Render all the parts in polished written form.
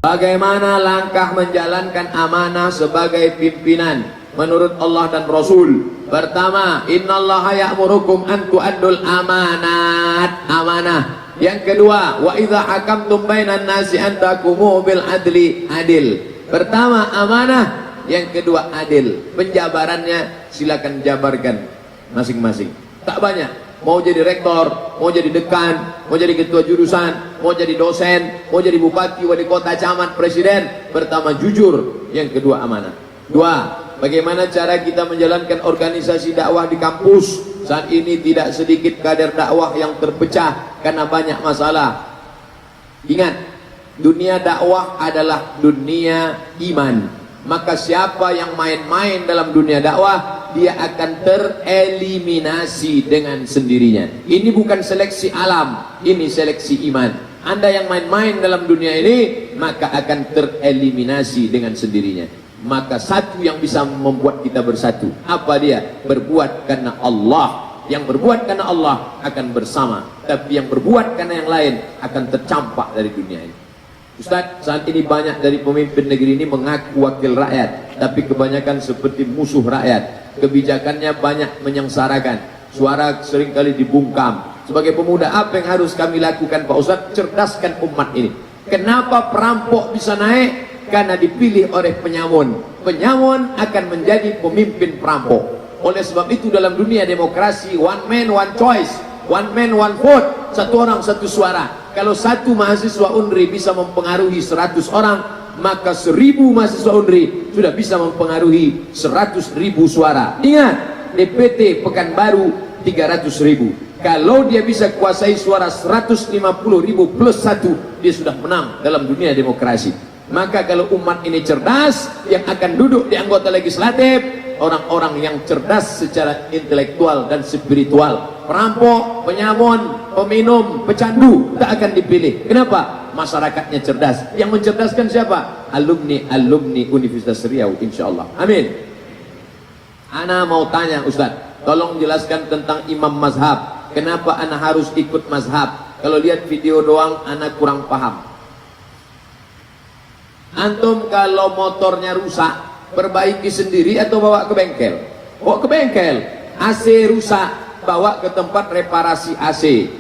Bagaimana langkah menjalankan amanah sebagai pimpinan menurut Allah dan Rasul? Pertama, innallaha ya'murukum an tu'addul amanah. Yang kedua, wa idza hakamtum bainan nasi an taqumu bil adli, adil. Pertama amanah, yang kedua adil. Penjabarannya silakan jabarkan masing-masing. Tak banyak. Mau jadi rektor, mau jadi dekan, mau jadi ketua jurusan, mau jadi dosen, mau jadi bupati, wali kota, camat, presiden. Pertama jujur, yang kedua amanah. Dua, bagaimana cara kita menjalankan organisasi dakwah di kampus? Saat ini tidak sedikit kader dakwah yang terpecah karena banyak masalah. Ingat, dunia dakwah adalah dunia iman. Maka siapa yang main-main dalam dunia dakwah, dia akan tereliminasi dengan sendirinya. Ini bukan seleksi alam, ini seleksi iman. Anda yang main-main dalam dunia ini, maka akan tereliminasi dengan sendirinya. Maka satu yang bisa membuat kita bersatu, apa dia? Berbuat karena Allah. Yang berbuat karena Allah akan bersama, tapi yang berbuat karena yang lain akan tercampak dari dunia ini. Ustaz, saat ini banyak dari pemimpin negeri ini mengaku wakil rakyat, tapi kebanyakan seperti musuh rakyat. Kebijakannya banyak menyengsarakan, suara seringkali dibungkam. Sebagai pemuda, apa yang harus kami lakukan Pak Ustaz? Cerdaskan umat ini. Kenapa perampok bisa naik? Karena dipilih oleh penyamun. Penyamun akan menjadi pemimpin perampok. Oleh sebab itu dalam dunia demokrasi, one man one choice, one man one vote, satu orang satu suara. Kalau satu mahasiswa UNRI bisa mempengaruhi 100 orang, maka 1000 mahasiswa UNRI sudah bisa mempengaruhi 100.000 suara. Ingat, DPT Pekanbaru 300.000. Kalau dia bisa kuasai suara 150.000 plus 1, dia sudah menang dalam dunia demokrasi. Maka kalau umat ini cerdas, yang akan duduk di anggota legislatif orang-orang yang cerdas secara intelektual dan spiritual. Perampok, penyamun, peminum, pecandu tak akan dipilih. Kenapa? Masyarakatnya cerdas. Yang mencerdaskan siapa? Alumni Universitas Riau, insyaallah. Amin. Ana mau tanya Ustaz, tolong jelaskan tentang imam mazhab. Kenapa ana harus ikut mazhab? Kalau lihat video doang ana kurang paham. Antum kalau motornya rusak, perbaiki sendiri atau bawa ke bengkel? Bawa ke bengkel. AC rusak, bawa ke tempat reparasi AC.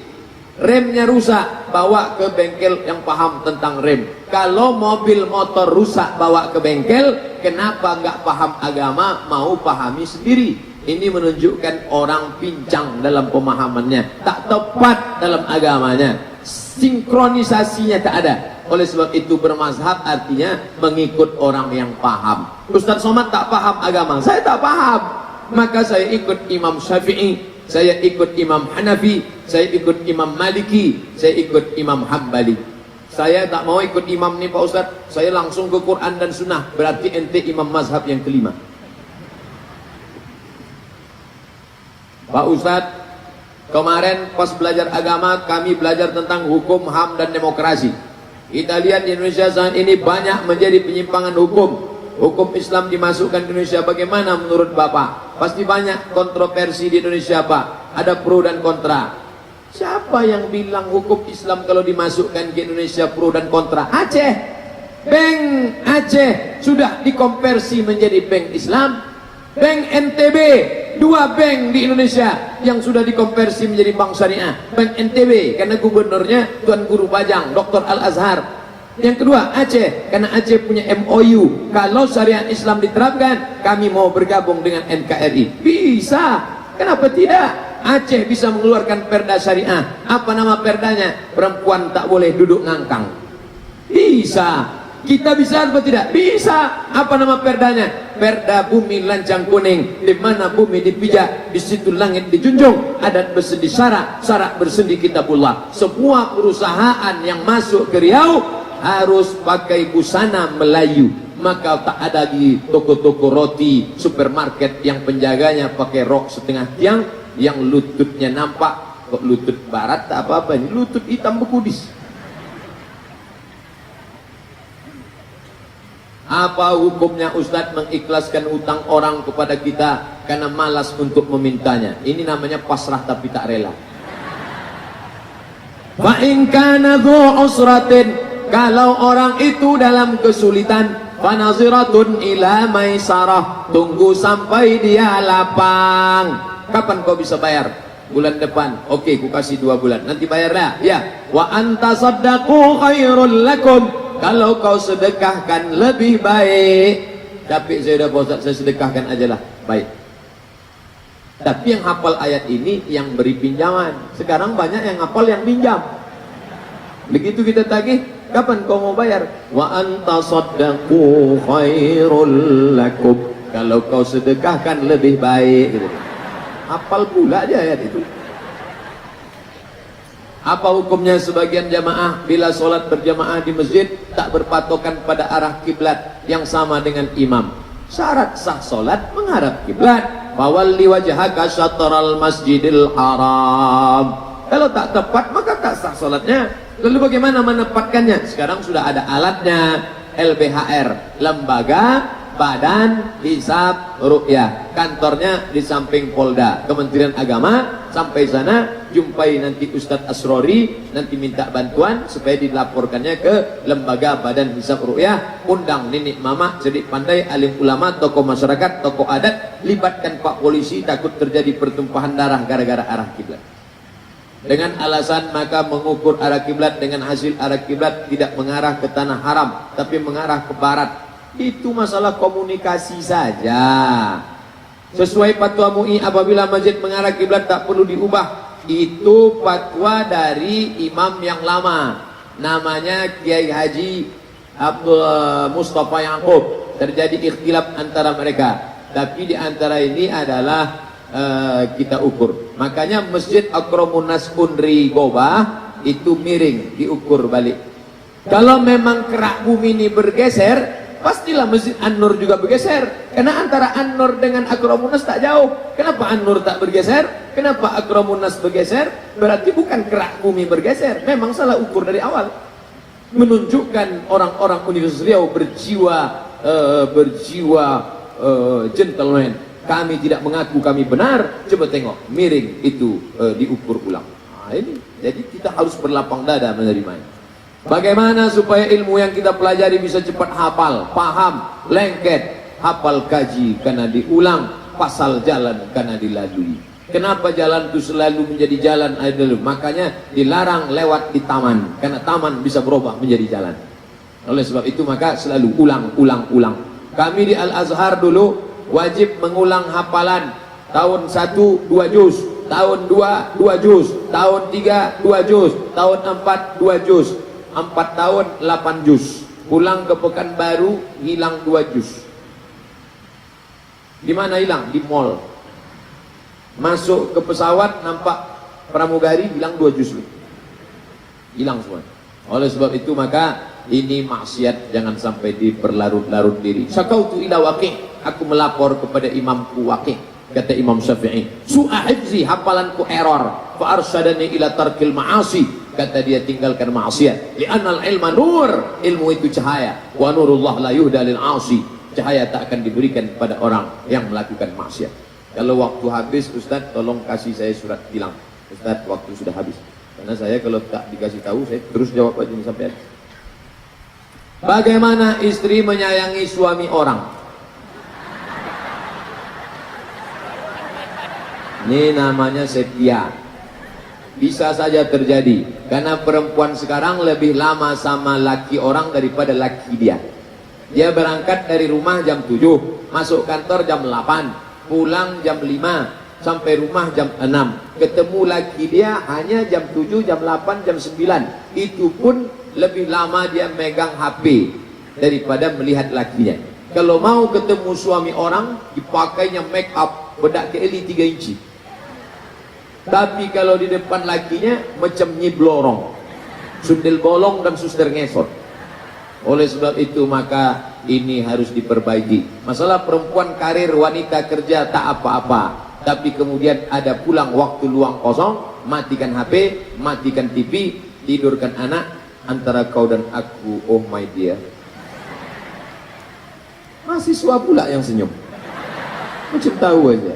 Remnya rusak, bawa ke bengkel yang paham tentang rem. Kalau mobil motor rusak, bawa ke bengkel. Kenapa nggak paham agama, mau pahami sendiri? Ini menunjukkan orang pincang dalam pemahamannya, tak tepat dalam agamanya, sinkronisasinya tak ada. Oleh sebab itu bermazhab artinya mengikut orang yang paham. Ustaz Somad tak paham agama, saya tak paham, maka saya ikut Imam Syafi'i, saya ikut Imam Hanafi, saya ikut Imam Maliki, saya ikut Imam Hambali. Saya tak mau ikut imam nih Pak Ustaz, saya langsung ke Quran dan Sunnah. Berarti ente imam mazhab yang kelima. Pak Ustaz, kemarin pas belajar agama kami belajar tentang hukum, HAM dan demokrasi. Kita lihat di Indonesia saat ini banyak menjadi penyimpangan hukum. Hukum Islam dimasukkan ke Indonesia, bagaimana menurut Bapak? Pasti banyak kontroversi di Indonesia Pak, ada pro dan kontra. Siapa yang bilang hukum Islam kalau dimasukkan ke Indonesia pro dan kontra? Aceh. Bank Aceh sudah dikonversi menjadi bank Islam. Bank NTB, 2 bank di Indonesia yang sudah dikonversi menjadi bank syariah. Bank NTB karena gubernurnya Tuan Guru Bajang, Dr. Al-Azhar. Yang kedua Aceh, karena Aceh punya MOU, kalau syariat Islam diterapkan kami mau bergabung dengan NKRI. Bisa, kenapa tidak? Aceh bisa mengeluarkan perda syariah. Apa nama perdanya? Perempuan tak boleh duduk ngangkang. Bisa. Kita bisa atau tidak? Bisa. Apa nama perdanya? Perda bumi lancang kuning. Di mana bumi dipijak, di situ langit dijunjung. Adat bersendi syarak, syarak bersendi kitabullah. Semua perusahaan yang masuk ke Riau harus pakai busana Melayu. Maka tak ada di toko-toko roti, supermarket yang penjaganya pakai rok setengah tiang, yang lututnya nampak. Kok lutut barat tak apa-apa, ini lutut hitam bekudis. Apa hukumnya Ustadz mengikhlaskan utang orang kepada kita karena malas untuk memintanya? Ini namanya pasrah tapi tak rela. Fa in kana dzu usratin Kalau orang itu dalam kesulitan, fanaziratun ila maisarah, tunggu sampai dia lapang. Kapan kau bisa bayar? Bulan depan. Oke, ku kasih 2 bulan. Nanti bayarlah. Ya. Wa anta saddaqu khairul lakum. Kalau kau sedekahkan lebih baik. Tapi saya udah bosan, saya sedekahkan aja lah. Baik. Tapi yang hafal ayat ini yang beri pinjaman. Sekarang banyak yang hafal yang pinjam. Begitu kita tagih, kapan kau mau bayar? Wa anta saddaqu khairul lakum. Kalau kau sedekahkan lebih baik gitu. Hafal pula dia ayat itu. Apa hukumnya sebagian jamaah bila sholat berjamaah di masjid tak berpatokan pada arah kiblat yang sama dengan imam? Syarat sah sholat menghadap kiblat. Fawalli wajhaka syatral masjidil haram. Kalau tak tepat maka tak sah sholatnya. Lalu bagaimana menempatkannya? Sekarang sudah ada alatnya. LBHR, Lembaga Badan Hisab Ru'yah. Kantornya di samping Polda, Kementerian Agama. Sampai sana jumpai nanti Ustadz Asrori, nanti minta bantuan supaya dilaporkannya ke Lembaga Badan Hisab Ru'yah. Undang nenek mama, cerdik pandai, alim ulama, tokoh masyarakat, tokoh adat, libatkan Pak Polisi, takut terjadi pertumpahan darah gara-gara arah kiblat. Dengan alasan maka mengukur arah kiblat dengan hasil arah kiblat tidak mengarah ke tanah haram tapi mengarah ke barat. Itu masalah komunikasi saja. Sesuai fatwa MUI, apabila masjid mengarah kiblat tak perlu diubah. Itu fatwa dari imam yang lama, namanya Kiai Haji Abdul Mustafa Yaqub. Terjadi ikhtilaf antara mereka, tapi di antara ini adalah kita ukur. Makanya masjid Akramun Nas Unri Gobah itu miring, diukur balik. Kalau memang kerak bumi ini bergeser, pastilah masjid An-Nur juga bergeser. Karena antara An-Nur dengan Akramun Nas tak jauh. Kenapa An-Nur tak bergeser? Kenapa Akramun Nas bergeser? Berarti bukan kerak bumi bergeser, memang salah ukur dari awal. Menunjukkan orang-orang Universitas Riau berjiwa gentleman. Kami tidak mengaku kami benar. Coba tengok, miring itu diukur ulang. Nah, ini jadi kita harus berlapang dada menerimanya. Bagaimana supaya ilmu yang kita pelajari bisa cepat hafal, paham, lengket, hafal kaji karena diulang, pasal jalan karena dilalui. Kenapa jalan itu selalu menjadi jalan idol? Makanya dilarang lewat di taman, karena taman bisa berubah menjadi jalan. Oleh sebab itu maka selalu ulang. Kami di Al-Azhar dulu wajib mengulang hafalan. Tahun 1 2 juz, tahun 2 2 juz, tahun 3 2 juz, tahun 4 2 juz, 4 tahun 8 juz. Pulang ke Pekanbaru hilang 2 juz. Di mana hilang? Di mall. Masuk ke pesawat nampak pramugari hilang 2 juz. Hilang semua. Oleh sebab itu maka ini maksiat, jangan sampai diperlarut-larut diri. Sakautu ila Waqi', aku melapor kepada imamku Waqi'. Kata Imam Syafi'i, su'a hifzi, hafalanku error, fa arsyadani ila tarkil ma'asi, kata dia tinggalkan maksiat. Li'annal ilma nur, ilmu itu cahaya, wa nurullah la yuhda lil 'asi, cahaya tak akan diberikan pada orang yang melakukan maksiat. Kalau waktu habis, Ustaz tolong kasih saya surat tilang. Ustaz, waktu sudah habis. Karena saya kalau tak dikasih tahu, saya terus jawab aja sampai habis. Bagaimana istri menyayangi suami orang? Ini namanya setia. Bisa saja terjadi, karena perempuan sekarang lebih lama sama laki orang daripada laki dia. Dia berangkat dari rumah jam 7, masuk kantor jam 8, pulang jam 5, sampai rumah jam 6. Ketemu laki dia hanya jam 7, jam 8, jam 9. Itu pun lebih lama dia megang HP daripada melihat lakinya. Kalau mau ketemu suami orang, dipakainya make up bedak keli 3 inci. Tapi kalau di depan lakinya macam Nyi Blorong, sundel bolong dan suster ngesot. Oleh sebab itu maka ini harus diperbaiki. Masalah perempuan karir, wanita kerja tak apa-apa, tapi kemudian ada pulang waktu luang kosong, matikan HP, matikan TV, tidurkan anak. Antara kau dan aku, oh my dear. Mahasiswa pula yang senyum, macam tahu aja.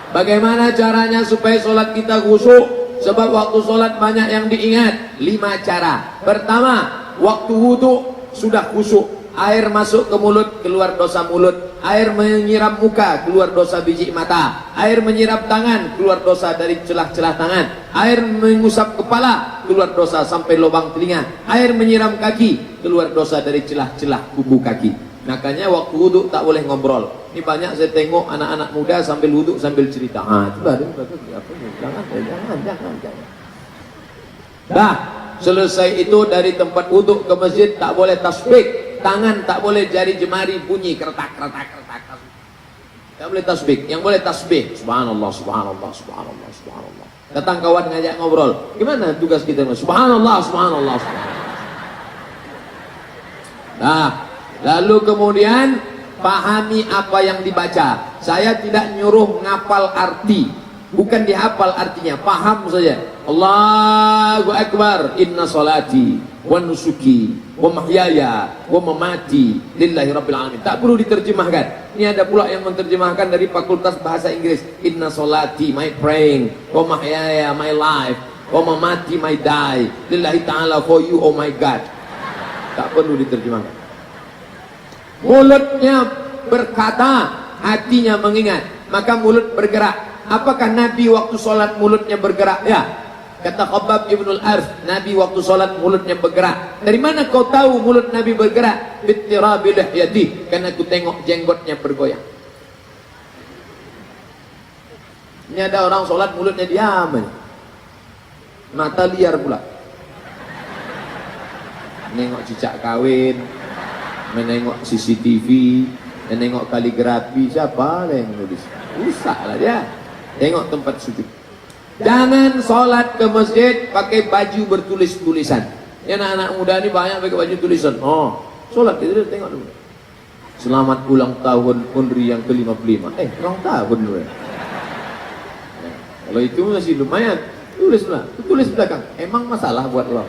Bagaimana caranya supaya sholat kita khusyuk? Sebab waktu sholat banyak yang diingat. 5 cara. Pertama, waktu wudu sudah khusyuk. Air masuk ke mulut, keluar dosa mulut. Air menyiram muka, keluar dosa biji mata. Air menyiram tangan, keluar dosa dari celah-celah tangan. Air mengusap kepala, keluar dosa sampai lubang telinga. Air menyiram kaki, keluar dosa dari celah-celah kubu kaki. Makanya waktu wudhu tak boleh ngobrol. Ini banyak saya tengok anak-anak muda sambil wudhu sambil cerita. Itu baru jangan. Dah, selesai itu dari tempat wudhu ke masjid tak boleh tasbih. Tangan tak boleh, jari jemari bunyi keretak. Tak boleh tasbih. Yang boleh tasbih subhanallah, subhanallah, subhanallah, subhanallah. Datang kawan ngajak ngobrol, gimana tugas kita? Subhanallah, subhanallah, subhanallah. Nah, lalu kemudian pahami apa yang dibaca. Saya tidak nyuruh ngapal arti, bukan dihafal artinya, paham saja. Allahu Akbar, inna salati wa nusuki wa mahyaya wa mamati lillahi rabbil alamin. Tak perlu diterjemahkan. Ini ada pula yang menerjemahkan dari Fakultas Bahasa Inggris. Inna salati, my praying, wa mahyaya, my life, wa mamati, my die, lillahi ta'ala, for you, oh my God. Tak perlu diterjemahkan. Mulutnya berkata, hatinya mengingat, maka mulut bergerak. Apakah Nabi waktu sholat mulutnya bergerak? Ya, kata Khabbab ibn al-Arth, Nabi waktu sholat mulutnya bergerak. Dari mana kau tahu mulut Nabi bergerak? Bittirabi lihyati, karena aku tengok jenggotnya bergoyang. Ini ada orang sholat mulutnya diam, mata liar pula, nengok cicak kawin, menengok CCTV, menengok kaligrafi. Siapa yang nulis? Rusak lah dia. Tengok tempat sujud. Jangan sholat ke masjid pakai baju bertulis-tulisan. Ya, anak-anak muda ini banyak pakai baju tulisan. Oh, sholat itu tengok dulu. Selamat ulang tahun Unri yang ke-55. Ulang tahun dulu ya. Kalau itu masih lumayan, tulis lah, tulis belakang. Emang masalah buat lo?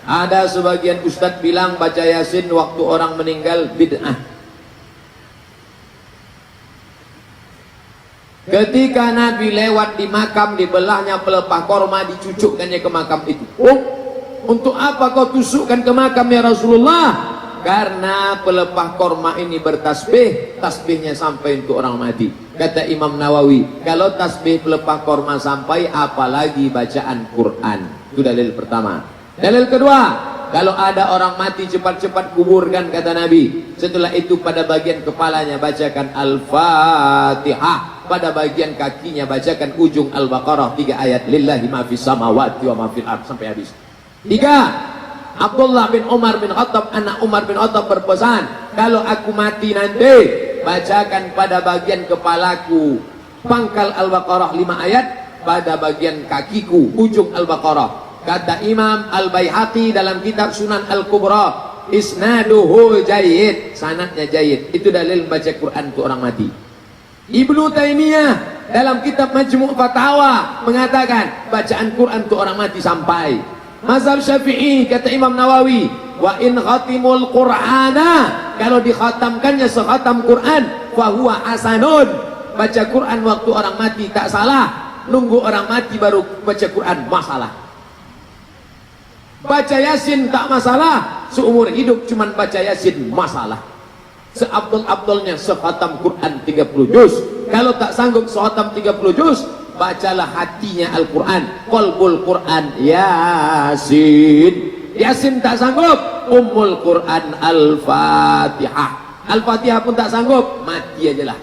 Ada sebagian ustadz bilang baca Yasin waktu orang meninggal bid'ah. Ketika Nabi lewat di makam, dibelahnya pelepah korma, dicucukkannya ke makam itu. Oh, untuk apa kau tusukkan ke makam ya Rasulullah? Karena pelepah korma ini bertasbih, tasbihnya sampai untuk orang mati. Kata Imam Nawawi, kalau tasbih pelepah korma sampai, apalagi bacaan Quran. Itu dalil pertama. Dalil kedua, kalau ada orang mati cepat-cepat kuburkan, kata Nabi. Setelah itu pada bagian kepalanya bacakan Al-Fatihah. Pada bagian kakinya bacakan ujung Al-Baqarah 3 ayat. Lillahi ma fis samawati wa ma fil ardh, sampai habis. 3. Abdullah bin Umar bin Khattab, anak Umar bin Khattab berpesan, kalau aku mati nanti, bacakan pada bagian kepalaku pangkal Al-Baqarah 5 ayat, pada bagian kakiku ujung Al-Baqarah. Kata Imam Al-Baihaqi dalam kitab Sunan Al-Kubra, isnaduhu jayyid, sanadnya jayyid. Itu dalil baca Quran untuk orang mati. Ibnu Taimiyah dalam kitab Majmu' Fatawa mengatakan bacaan Quran untuk orang mati sampai. Mazhab Syafi'i, kata Imam Nawawi, wa in khatimul Qur'ana, kalau dikhatamkannya sekhatam Quran, fahuwa hasanun. Baca Quran waktu orang mati tak salah, nunggu orang mati baru baca Quran masalah. Baca Yasin tak masalah, seumur hidup cuman baca Yasin masalah. Seabdul-abdulnya sekhatam Quran 30 juz. Kalau tak sanggup sekhatam 30 juz, bacalah hatinya Al-Quran, qalbul Quran Yasin. Yasin tak sanggup, Ummul Quran Al-Fatihah. Al-Fatihah pun tak sanggup, mati aja lah.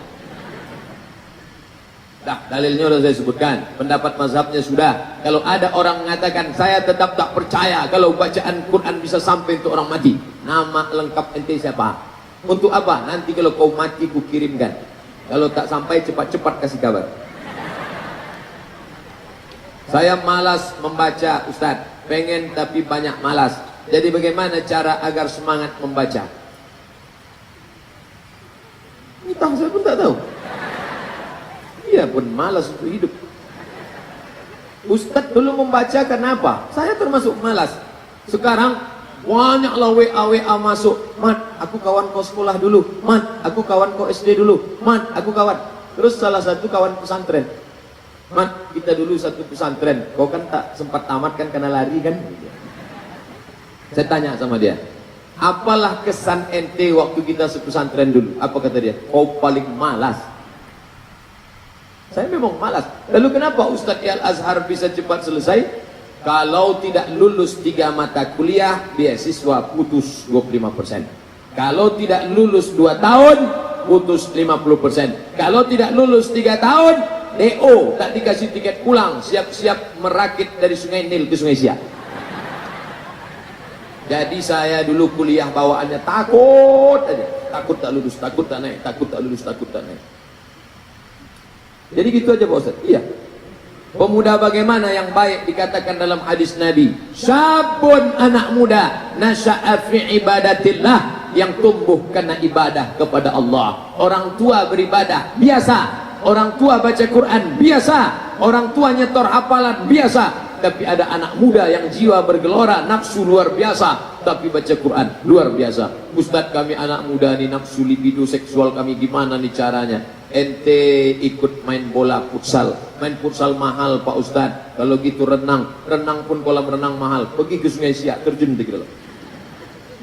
Dah, dalilnya sudah saya sebutkan. Pendapat mazhabnya sudah. Kalau ada orang mengatakan saya tetap tak percaya kalau bacaan Quran bisa sampai untuk orang mati, nama lengkap ente siapa? Untuk apa? Nanti kalau kau mati ku kirimkan. Kalau tak sampai cepat-cepat kasih kabar. Saya malas membaca, Ustaz. Pengen tapi banyak malas. Jadi bagaimana cara agar semangat membaca? Ini saya pun tak tahu. Dia pun malas untuk hidup. Ustaz dulu membaca kenapa? Saya termasuk malas. Sekarang banyaklah WA masuk. Mat, aku kawan kau sekolah dulu. Mat, aku kawan kau SD dulu. Mat, aku kawan. Terus salah satu kawan pesantren. Mat, kita dulu satu pesantren, kau kan tak sempat tamat kan karena lari kan? Saya tanya sama dia, apalah kesan ente waktu kita sepesantren dulu? Apa kata dia? Kau paling malas. Saya memang malas. Lalu kenapa Ustadz Al-Azhar bisa cepat selesai? Kalau tidak lulus 3 mata kuliah, beasiswa putus 25%. Kalau tidak lulus 2 tahun, putus 50%. Kalau tidak lulus 3 tahun, DO, tak dikasih tiket pulang, siap-siap merakit dari Sungai Nil ke Sungai Siak. Jadi saya dulu kuliah bawaannya takut aja, takut tak lulus, takut tak naik, takut tak lulus, takut tak naik. Jadi gitu aja Pak Ustaz. Iya. Pemuda bagaimana yang baik dikatakan dalam hadis Nabi, syabun, anak muda, nasya'a fi ibadatillah, yang tumbuh karena ibadah kepada Allah. Orang tua beribadah biasa, orang tua baca Quran biasa, orang tua nyetor hafalan biasa. Tapi ada anak muda yang jiwa bergelora, nafsu luar biasa, tapi baca Quran luar biasa. Ustadz, kami anak muda nih, nafsu libido seksual kami gimana nih caranya? Ente ikut main bola futsal. Main futsal mahal Pak Ustadz. Kalau gitu renang pun kolam renang mahal. Pergi ke Sungai Siak, terjun di dalam,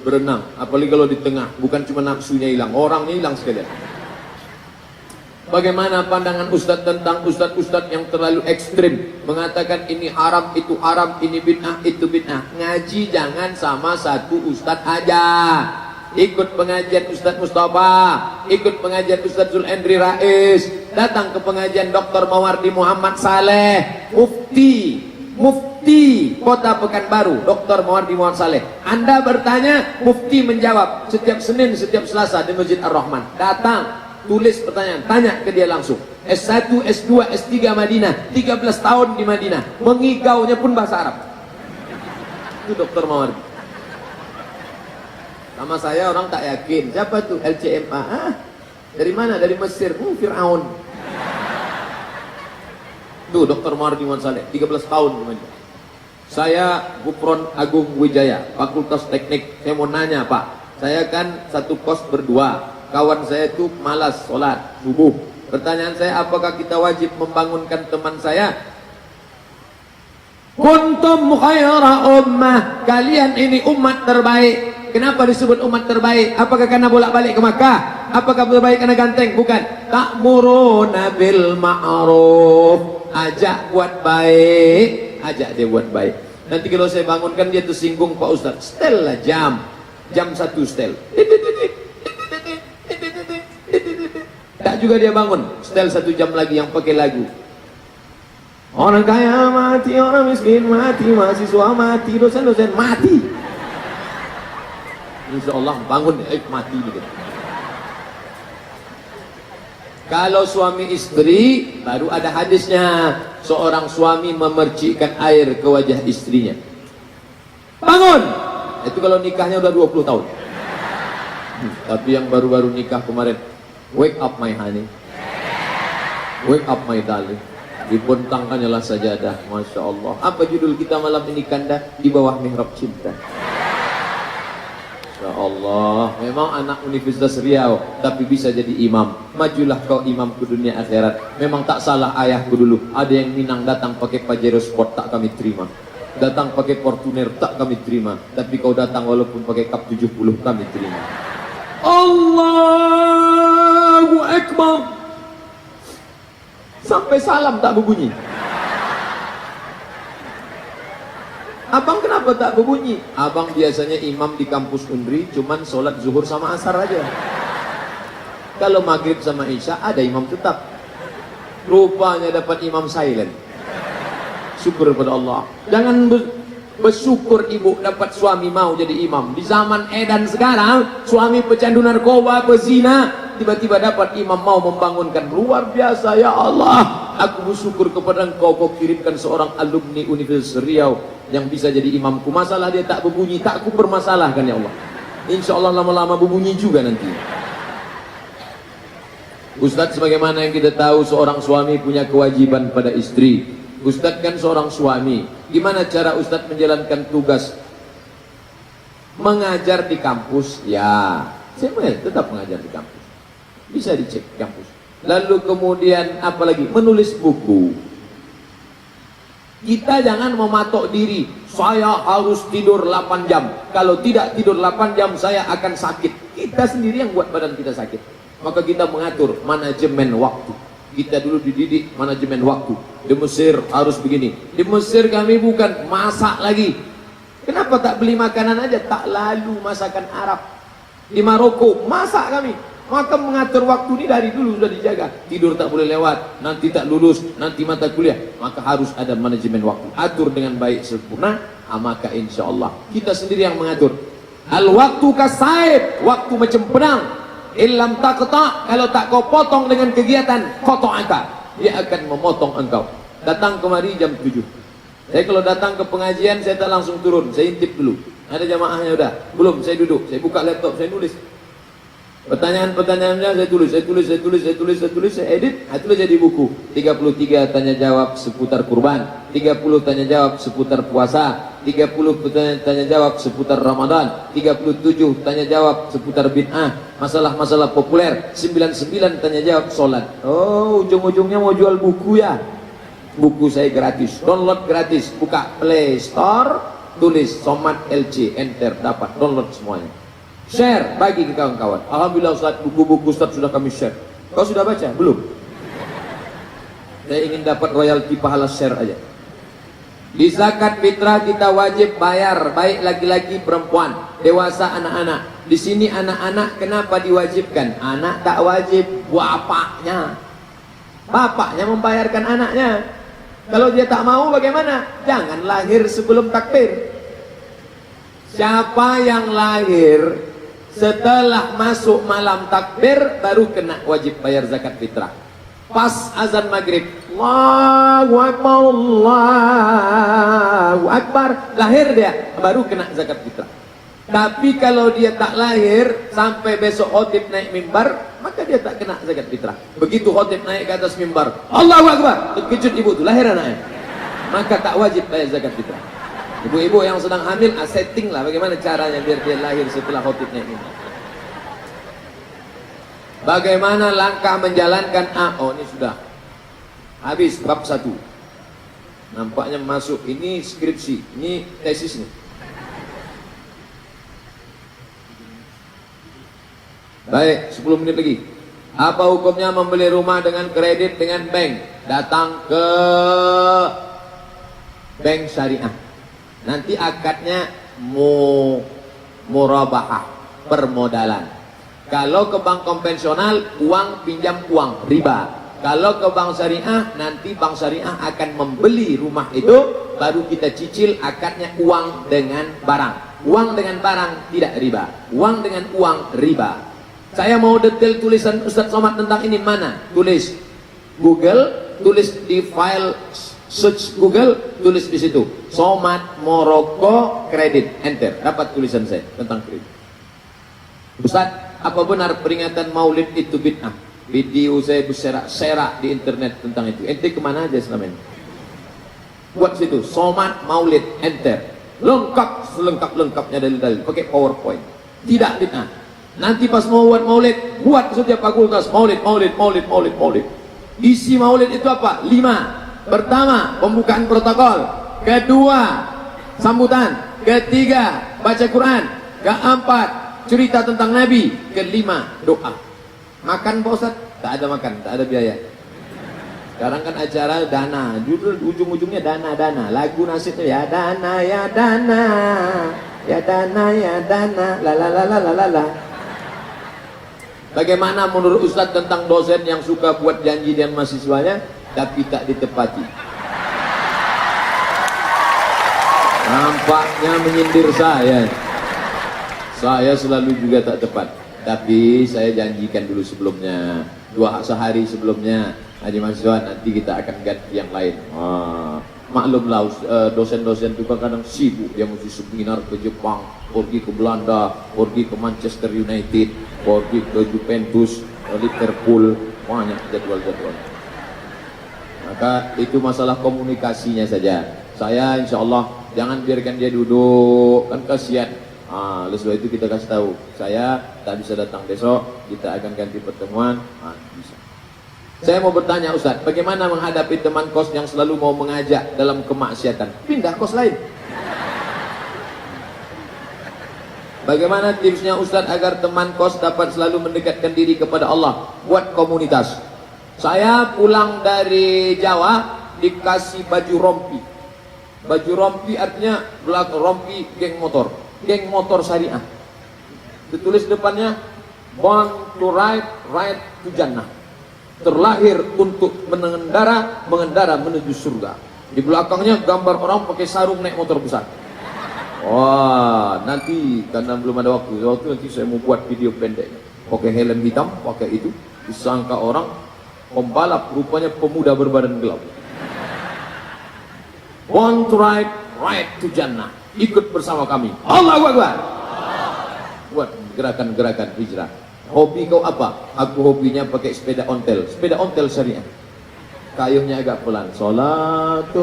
berenang. Apalagi kalau di tengah, bukan cuma nafsunya hilang, orangnya hilang sekalian. Bagaimana pandangan Ustadz tentang Ustadz yang terlalu ekstrim, mengatakan ini haram, itu haram, ini bid'ah, itu bid'ah. Ngaji jangan sama satu Ustadz aja. Ikut pengajian Ustadz Mustafa, ikut pengajian Ustadz Zulendri Rais, datang ke pengajian Dr. Mawardi Muhammad Saleh, Mufti Kota Pekanbaru, Dr. Mawardi Muhammad Saleh. Anda bertanya, Mufti menjawab setiap Senin, setiap Selasa di Masjid Ar-Rahman. Datang, tulis pertanyaan, tanya ke dia langsung. S1, S2, S3 Madinah, 13 tahun di Madinah, mengigaunya pun bahasa Arab. Itu Dr. Mawardi. Sama saya orang tak yakin, siapa tuh LCMA? Dari mana? Dari Mesir. Fir'aun. Tuh Dr. Mawardi Muhammad Saleh, 13 tahun di Madinah. Saya Gufron Agung Wijaya, Fakultas Teknik. Saya mau nanya Pak, saya kan satu kos berdua. Kawan saya itu malas sholat subuh. Pertanyaan saya, apakah kita wajib membangunkan teman saya? Kuntum khaira ummah, kalian ini umat terbaik. Kenapa disebut umat terbaik? Apakah karena bolak-balik ke Makkah? Apakah terbaik karena ganteng? Bukan. Ta'muruna bil ma'ruf, ajak buat baik, ajak dia buat baik. Nanti kalau saya bangunkan dia tersinggung, Pak Ustaz, setel lah jam 1 setel. Tak juga dia bangun, setel 1 jam lagi yang pakai lagu. Orang kaya mati, orang miskin mati, mahasiswa mati, dosen-dosen mati. Insya Allah bangun, mati gitu. Kalau suami istri, baru ada hadisnya. Seorang suami memercikkan air ke wajah istrinya. Bangun! Itu kalau nikahnya udah 20 tahun. Tapi yang baru-baru nikah kemarin, wake up my honey, wake up my darling. Dibentangkannya lah sajadah. Masya Allah. Apa judul kita malam ini Kanda? Di bawah mihrab cinta. Ya Allah, memang anak Universitas Riau tapi bisa jadi imam. Majulah kau imam ke dunia akhirat. Memang tak salah ayahku dulu. Ada yang Minang datang pakai Pajero Sport, tak kami terima. Datang pakai Fortuner, tak kami terima. Tapi kau datang walaupun pakai Cup 70, kami terima. Allahu Akbar. Sampai salam tak berbunyi. Abang kenapa tak berbunyi? Abang biasanya imam di kampus Undri, cuman sholat zuhur sama asar aja. Kalau maghrib sama isya ada imam tetap. Rupanya dapat imam silent. Syukur kepada Allah. Jangan bersyukur ibu dapat suami mau jadi imam. Di zaman edan sekarang, suami pecandu narkoba, pezina, tiba-tiba dapat imam mau membangunkan. Luar biasa ya Allah. Aku bersyukur kepada engkau, kau kirimkan seorang alumni Universitas Riau yang bisa jadi imamku. Masalah dia tak berbunyi, tak aku permasalahkan ya Allah. Insya Allah lama-lama berbunyi juga nanti. Ustadz, sebagaimana yang kita tahu, seorang suami punya kewajiban pada istri. Ustadz kan seorang suami. Gimana cara Ustadz menjalankan tugas mengajar di kampus? Ya, saya tetap mengajar di kampus. Bisa dicek di kampus. Lalu kemudian apalagi? Menulis buku. Kita jangan mematok diri, saya harus tidur 8 jam. Kalau tidak tidur 8 jam saya akan sakit. Kita sendiri yang buat badan kita sakit. Maka kita mengatur manajemen waktu. Kita dulu dididik manajemen waktu. Di Mesir harus begini. Di Mesir kami bukan masak lagi. Kenapa tak beli makanan aja? Tak lalu masakan Arab. Di Maroko masak kami. Maka mengatur waktu ini dari dulu sudah dijaga. Tidur tak boleh lewat, nanti tak lulus, nanti mata kuliah. Maka harus ada manajemen waktu. Atur dengan baik sempurna, maka insya Allah kita sendiri yang mengatur. Al waktu kasaib, waktu macam pedang. Illam taqta, kalau tak kau potong dengan kegiatan, qata'aka, dia akan memotong engkau. Datang kemari jam 7. Saya kalau datang ke pengajian saya tak langsung turun, saya intip dulu. Ada jamaahnya udah? Belum, saya duduk, saya buka laptop, saya nulis. Pertanyaan-pertanyaannya saya tulis, saya edit, saya tulis jadi buku. 33 tanya jawab seputar kurban, 30 tanya jawab seputar puasa, 30 tanya jawab seputar Ramadan, 37 tanya jawab seputar bid'ah, masalah-masalah populer, 99 tanya jawab sholat. Oh, ujung-ujungnya mau jual buku ya? Buku saya gratis, download gratis, buka Play Store, tulis Somad LC, enter, dapat, download semuanya. Share, bagi ke kawan-kawan. Alhamdulillah Ustaz, buku-buku Ustaz sudah kami share. Kau sudah baca? Belum? Saya ingin dapat royalti pahala share aja. Di zakat fitrah kita wajib bayar, baik laki-laki perempuan, dewasa anak-anak. Di sini anak-anak kenapa diwajibkan? Anak tak wajib, bapaknya. Bapaknya membayarkan anaknya. Kalau dia tak mau bagaimana? Jangan lahir sebelum takbir. Siapa yang lahir setelah masuk malam takbir baru kena wajib bayar zakat fitrah. Pas azan maghrib, Allahu Akbar, Allahu Akbar, lahir dia, baru kena zakat fitrah. Tapi kalau dia tak lahir sampai besok khotib naik mimbar, maka dia tak kena zakat fitrah. Begitu khotib naik ke atas mimbar, Allahu Akbar, terkejut ibu tu, lahir anaknya, maka tak wajib bayar zakat fitrah. Ibu-ibu yang sedang hamil, setting lah bagaimana caranya biar dia lahir setelah khotibnya ini. Bagaimana langkah menjalankan oh ini sudah habis bab 1. Nampaknya masuk, ini skripsi, ini tesis nih. Baik, 10 menit lagi. Apa hukumnya membeli rumah dengan kredit dengan bank? Datang ke bank syariah. Nanti akadnya murabahah, permodalan. Kalau ke bank konvensional, uang pinjam uang, riba. Kalau ke bank syariah, nanti bank syariah akan membeli rumah itu, baru kita cicil, akadnya uang dengan barang. Uang dengan barang tidak riba, uang dengan uang riba. Saya mau detail tulisan Ustaz Somad tentang ini, mana? Tulis Google, tulis di file search Google, tulis di situ Somad Moroko kredit, enter, dapat tulisan saya tentang kredit. Ustaz, apa benar peringatan Maulid itu bid'ah? Video saya berserak di internet tentang itu. Ente kemana aja selama ini? Buat situ Somad Maulid, enter, lengkap selengkap-lengkapnya dalil-dalil, pakai PowerPoint. Tidak bid'ah. Nanti pas mau buat Maulid, buat setiap fakultas Maulid. Isi Maulid itu apa? 5. Pertama, pembukaan protokol. Kedua, sambutan. Ketiga, baca Quran. Keempat, cerita tentang Nabi. Kelima, doa. Makan Pak Ustaz? Tak ada makan, tak ada biaya. Sekarang kan acara dana, judul ujung-ujungnya dana. Lagu nasibnya ya dana, ya dana, ya dana, ya dana, la. Bagaimana menurut Ustaz tentang dosen yang suka buat janji dengan mahasiswanya tapi tak ditepati? Nampaknya menyindir saya. Saya selalu juga tak tepat. Tapi saya janjikan dulu sebelumnya, 2 sehari sebelumnya, Haji mahasiswa nanti kita akan ganti yang lain. Maklumlah dosen-dosen itu kadang sibuk, dia mesti seminar ke Jepang, pergi ke Belanda, pergi ke Manchester United, pergi ke Juventus, Liverpool, banyak jadwal-jadwal. Maka itu masalah komunikasinya saja. Saya insya Allah jangan biarkan dia duduk, kan kasihan. Oleh sebab itu kita kasih tahu, saya tak bisa datang besok, kita akan ganti pertemuan. Bisa. Saya mau bertanya Ustaz, bagaimana menghadapi teman kos yang selalu mau mengajak dalam kemaksiatan? Pindah kos lain. Bagaimana tipsnya Ustaz agar teman kos dapat selalu mendekatkan diri kepada Allah? Buat komunitas. Saya pulang dari Jawa dikasih baju rompi. Baju rompi artinya belakang rompi geng motor syariah. Ditulis depannya born to ride, ride to Jannah. Terlahir untuk mengendara menuju surga. Di belakangnya gambar orang pakai sarung naik motor besar. Wah, nanti karena belum ada waktu nanti saya mau buat video pendek. Pakai helm hitam, pakai itu, disangka orang pembalap, rupanya pemuda berbadan gelap. Born to ride, ride to Jannah. Ikut bersama kami. Allahu Akbar. Buat gerakan-gerakan hijrah. Hobi kau apa? Aku hobinya pakai sepeda ontel syariah. Kayunya agak pelan. Salatullah,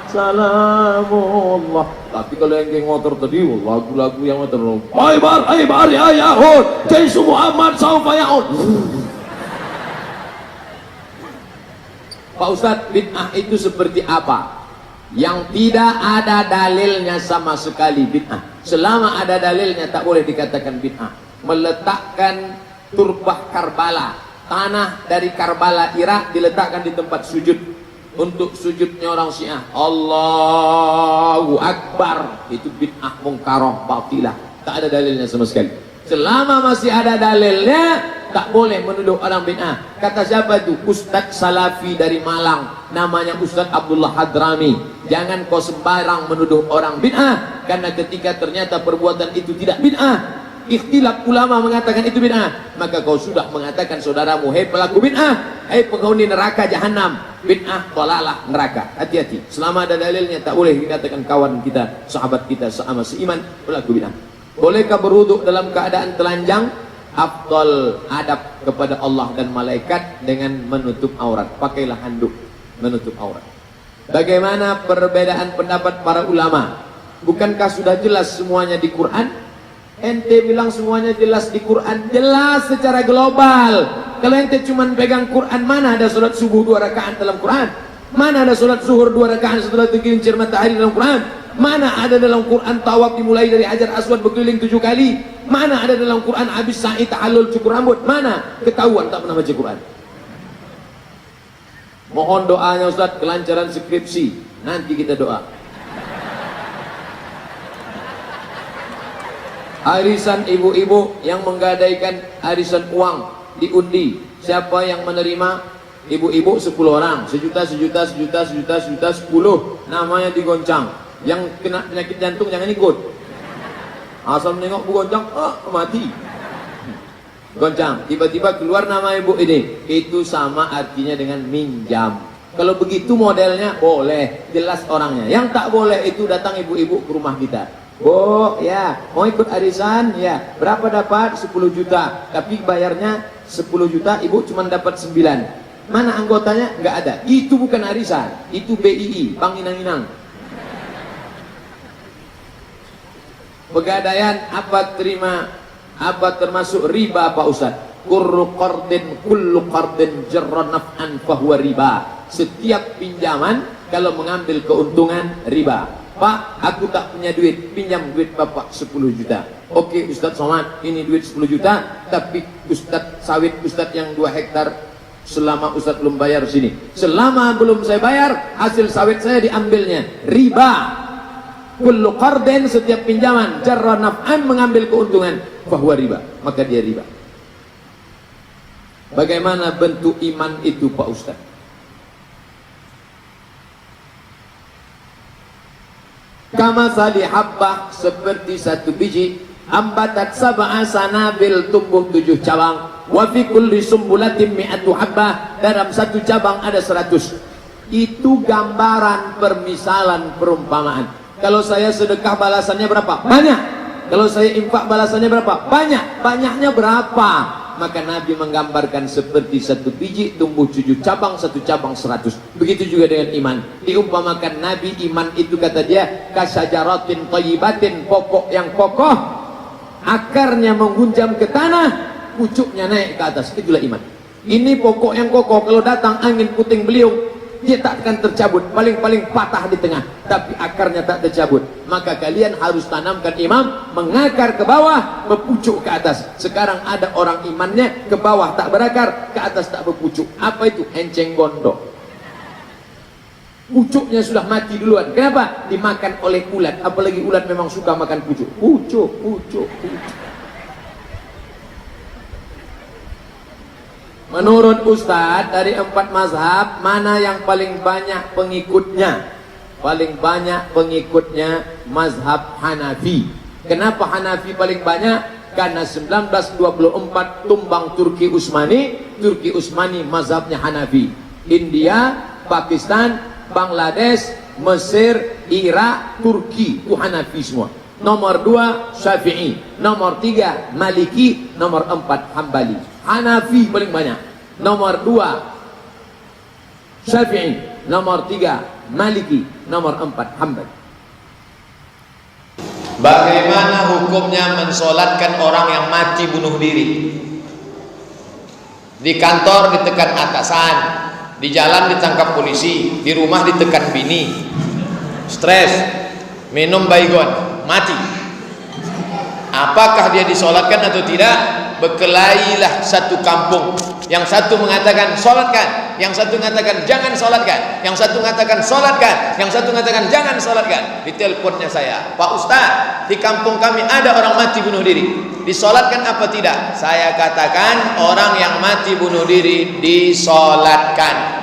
salamullah. Tapi kalau yang geng motor tadi, lagu-lagu yang motor. Aibar ya Yahud, Jaisu Muhammad saufa ya'ud. Pak Ustadz, bid'ah itu seperti apa? Yang tidak ada dalilnya sama sekali bid'ah. Selama ada dalilnya tak boleh dikatakan bid'ah. Meletakkan turbah Karbala, tanah dari Karbala Irak diletakkan di tempat sujud untuk sujudnya orang Syiah. Allahu Akbar, itu bid'ah mungkarah batilah. Tak ada dalilnya sama sekali. Selama masih ada dalilnya, tak boleh menuduh orang bid'ah. Kata siapa itu? Ustadz Salafi dari Malang, namanya Ustadz Abdullah Hadrami. Jangan kau sembarang menuduh orang bid'ah, karena ketika ternyata perbuatan itu tidak bid'ah, ikhtilaf ulama mengatakan itu bid'ah, maka kau sudah mengatakan saudaramu, hei pelaku bid'ah, hei penghuni neraka jahanam. Bid'ah, dhalalah, neraka. Hati-hati, selama ada dalilnya tak boleh dikatakan kawan kita, sahabat kita, sama seiman, pelaku bid'ah. Bolehkah berwuduk dalam keadaan telanjang? Afdal adab kepada Allah dan malaikat dengan menutup aurat. Pakailah handuk menutup aurat. Bagaimana perbedaan pendapat para ulama? Bukankah sudah jelas semuanya di Quran? Ente bilang semuanya jelas di Quran, jelas secara global. Kalau ente cuma pegang Quran, mana ada sholat subuh 2 rakaat dalam Quran? Mana ada sholat zuhur 2 rakaat setelah tergelincir matahari dalam Quran? Mana ada dalam Quran tawaf dimulai dari Hajar Aswad berkeliling 7 kali? Mana ada dalam Quran habis sa'i ta'allul cukur rambut? Mana? Ketahuan tak pernah baca Quran. Mohon doanya Ustaz, kelancaran skripsi. Nanti kita doa. Arisan ibu-ibu yang menggadaikan arisan uang diundi. Siapa yang menerima? Ibu-ibu 10 orang, sejuta, 10, namanya digoncang. Yang kena penyakit jantung jangan ikut. Asal menengok bu goncang, mati. Goncang, tiba-tiba keluar nama ibu ini. Itu sama artinya dengan minjam. Kalau begitu modelnya boleh, jelas orangnya. Yang tak boleh itu datang ibu-ibu ke rumah kita. Bu, ya, mau ikut arisan? Ya, berapa dapat? 10 juta. Tapi bayarnya 10 juta, ibu cuma dapat 9. Mana anggotanya? Nggak ada. Itu bukan arisan, itu BII, Bank Inang-Inang. Pegadaian apa termasuk riba Pak Ustaz? Kullu qardin jarra naf'an fahuwa riba. Setiap pinjaman kalau mengambil keuntungan riba. Pak, aku tak punya duit, pinjam duit Bapak 10 juta. Oke Ustaz Somad, ini duit 10 juta, tapi Ustaz sawit Ustaz yang 2 hektar selama Ustaz belum bayar sini. Selama belum saya bayar, hasil sawit saya diambilnya. Riba. Kullu qardin, setiap pinjaman jarra naf'an, mengambil keuntungan, bahwa riba, maka dia riba. Bagaimana bentuk iman itu Pak Ustaz? Kama sali habbah, seperti satu biji, ambatat sab'a sanabil, tumbuh 7 cabang, wa fi kulli sumbulatin mi'atu habbah, dalam satu cabang ada 100. Itu gambaran, permisalan, perumpamaan. Kalau saya sedekah balasannya berapa? Banyak. Kalau saya infak balasannya berapa? Banyak. Banyaknya berapa? Maka Nabi menggambarkan seperti satu biji tumbuh 7 cabang, satu cabang 100. Begitu juga dengan iman. Diumpamakan Nabi, iman itu kata dia kasajaratin thayyibatin, pokok yang kokoh, akarnya menggunjam ke tanah, pucuknya naik ke atas. Itulah iman. Ini pokok yang kokoh, kalau datang angin puting beliung, dia tak akan tercabut, paling-paling patah di tengah, tapi akarnya tak tercabut. Maka kalian harus tanamkan imam, mengakar ke bawah, berpucuk ke atas. Sekarang ada orang imannya ke bawah tak berakar, ke atas tak berpucuk. Apa itu? Enceng gondok. Pucuknya sudah mati duluan. Kenapa? Dimakan oleh ulat. Apalagi ulat memang suka makan pucuk. Pucuk, pucuk, pucuk. Menurut Ustadz, dari 4 mazhab, mana yang paling banyak pengikutnya? Paling banyak pengikutnya mazhab Hanafi. Kenapa Hanafi paling banyak? Karena 1924 tumbang Turki Utsmani. Turki Utsmani mazhabnya Hanafi. India, Pakistan, Bangladesh, Mesir, Irak, Turki, itu Hanafi semua. Nomor 2 Syafi'i, nomor 3 Maliki, nomor 4 Hambali. Hanafi paling banyak. Nomor 2 Syafi'i, nomor 3 Maliki, nomor 4 Hambali. Bagaimana hukumnya mensolatkan orang yang mati bunuh diri? Di kantor ditekan atasan, di jalan ditangkap polisi, di rumah ditekan bini, stres, minum baygon, mati. Apakah dia disolatkan atau tidak? Berkelailah satu kampung. Yang satu mengatakan solatkan, yang satu mengatakan jangan solatkan, yang satu mengatakan solatkan, yang satu mengatakan jangan solatkan. Di teleponnya saya, Pak Ustaz, di kampung kami ada orang mati bunuh diri, disolatkan apa tidak? Saya katakan orang yang mati bunuh diri disolatkan.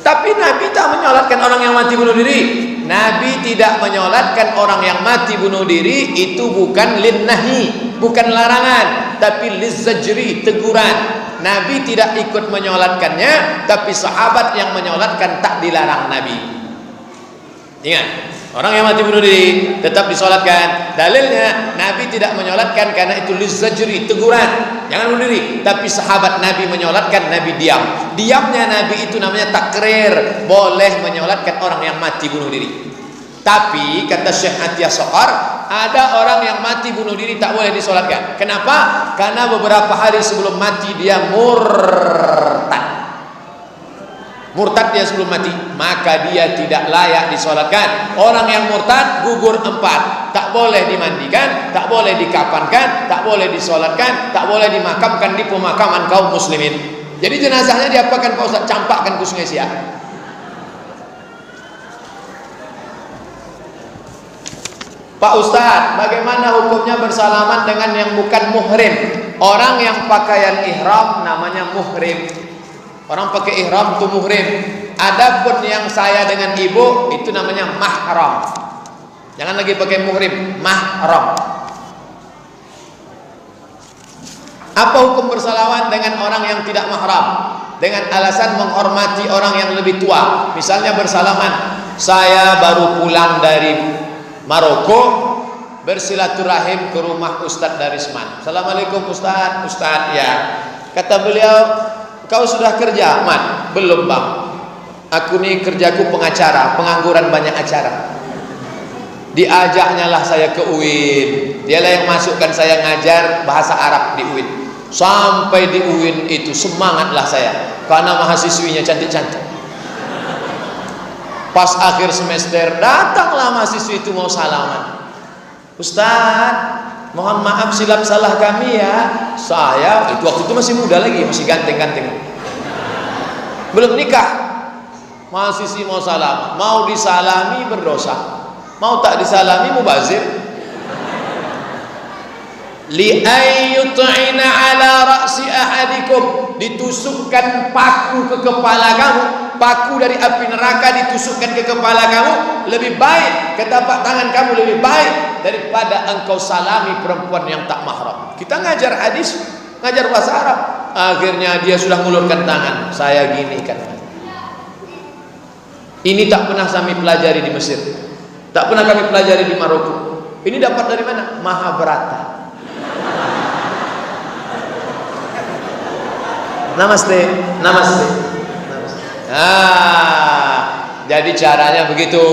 Tapi Nabi tak menyolatkan orang yang mati bunuh diri. Nabi tidak menyolatkan orang yang mati bunuh diri. Itu bukan linnahi, bukan larangan, tapi lizzajri, teguran. Nabi tidak ikut menyolatkannya, tapi sahabat yang menyolatkan tak dilarang Nabi. Ingat, orang yang mati bunuh diri tetap disolatkan. Dalilnya Nabi tidak menyolatkan karena itu lizzajri, teguran, jangan bunuh diri. Tapi sahabat Nabi menyolatkan, Nabi diam. Diamnya Nabi itu namanya takrir, boleh menyolatkan orang yang mati bunuh diri. Tapi kata Syekh Atiyah Soqar, ada orang yang mati bunuh diri tak boleh disolatkan. Kenapa? Karena beberapa hari sebelum mati dia murtad. Murtad dia sebelum mati, maka dia tidak layak disolatkan. Orang yang murtad gugur 4, tak boleh dimandikan, tak boleh dikafankan, tak boleh disolatkan, tak boleh dimakamkan di pemakaman kaum muslimin. Jadi jenazahnya diapakan Pak Ustaz? Campakkan ke Sungai Siak. Pak Ustaz, bagaimana hukumnya bersalaman dengan yang bukan muhrim? Orang yang pakaian ihram namanya muhrim. Orang pakai ihram itu muhrim. Adapun yang saya dengan ibu itu namanya mahram. Jangan lagi pakai muhrim, mahram. Apa hukum bersalaman dengan orang yang tidak mahram? Dengan alasan menghormati orang yang lebih tua. Misalnya bersalaman, saya baru pulang dari Maroko, bersilaturahim ke rumah Ustadz Darisman. Assalamualaikum Ustadz. Ustadz, ya. Kata beliau, kau sudah kerja? Man, belum bang. Aku nih kerjaku pengacara, pengangguran banyak acara. Diajaknya lah saya ke UIN. Dialah yang masukkan saya ngajar bahasa Arab di UIN. Sampai di UIN itu semangatlah saya, karena mahasiswinya cantik-cantik. Pas akhir semester datanglah mahasiswi itu mau salaman. Ustadz, mohon maaf silap salah kami ya. Saya itu waktu itu masih muda lagi, masih ganteng-ganteng, belum nikah. Mahasiswi mau salaman, mau disalami berdosa, mau tak disalami mubazir. Li ayyut'ina ala ra'si ahadikum, ditusukkan paku ke kepala kamu, paku dari api neraka ditusukkan ke kepala kamu, lebih baik ke tapak tangan kamu, lebih baik daripada engkau salami perempuan yang tak mahram. Kita ngajar hadis, ngajar bahasa Arab, akhirnya dia sudah ngulurkan tangan, saya gini kan. Ini tak pernah kami pelajari di Mesir, tak pernah kami pelajari di Maroko. Ini dapat dari mana? Mahabharata. Namaste, namaste. Jadi caranya begitu.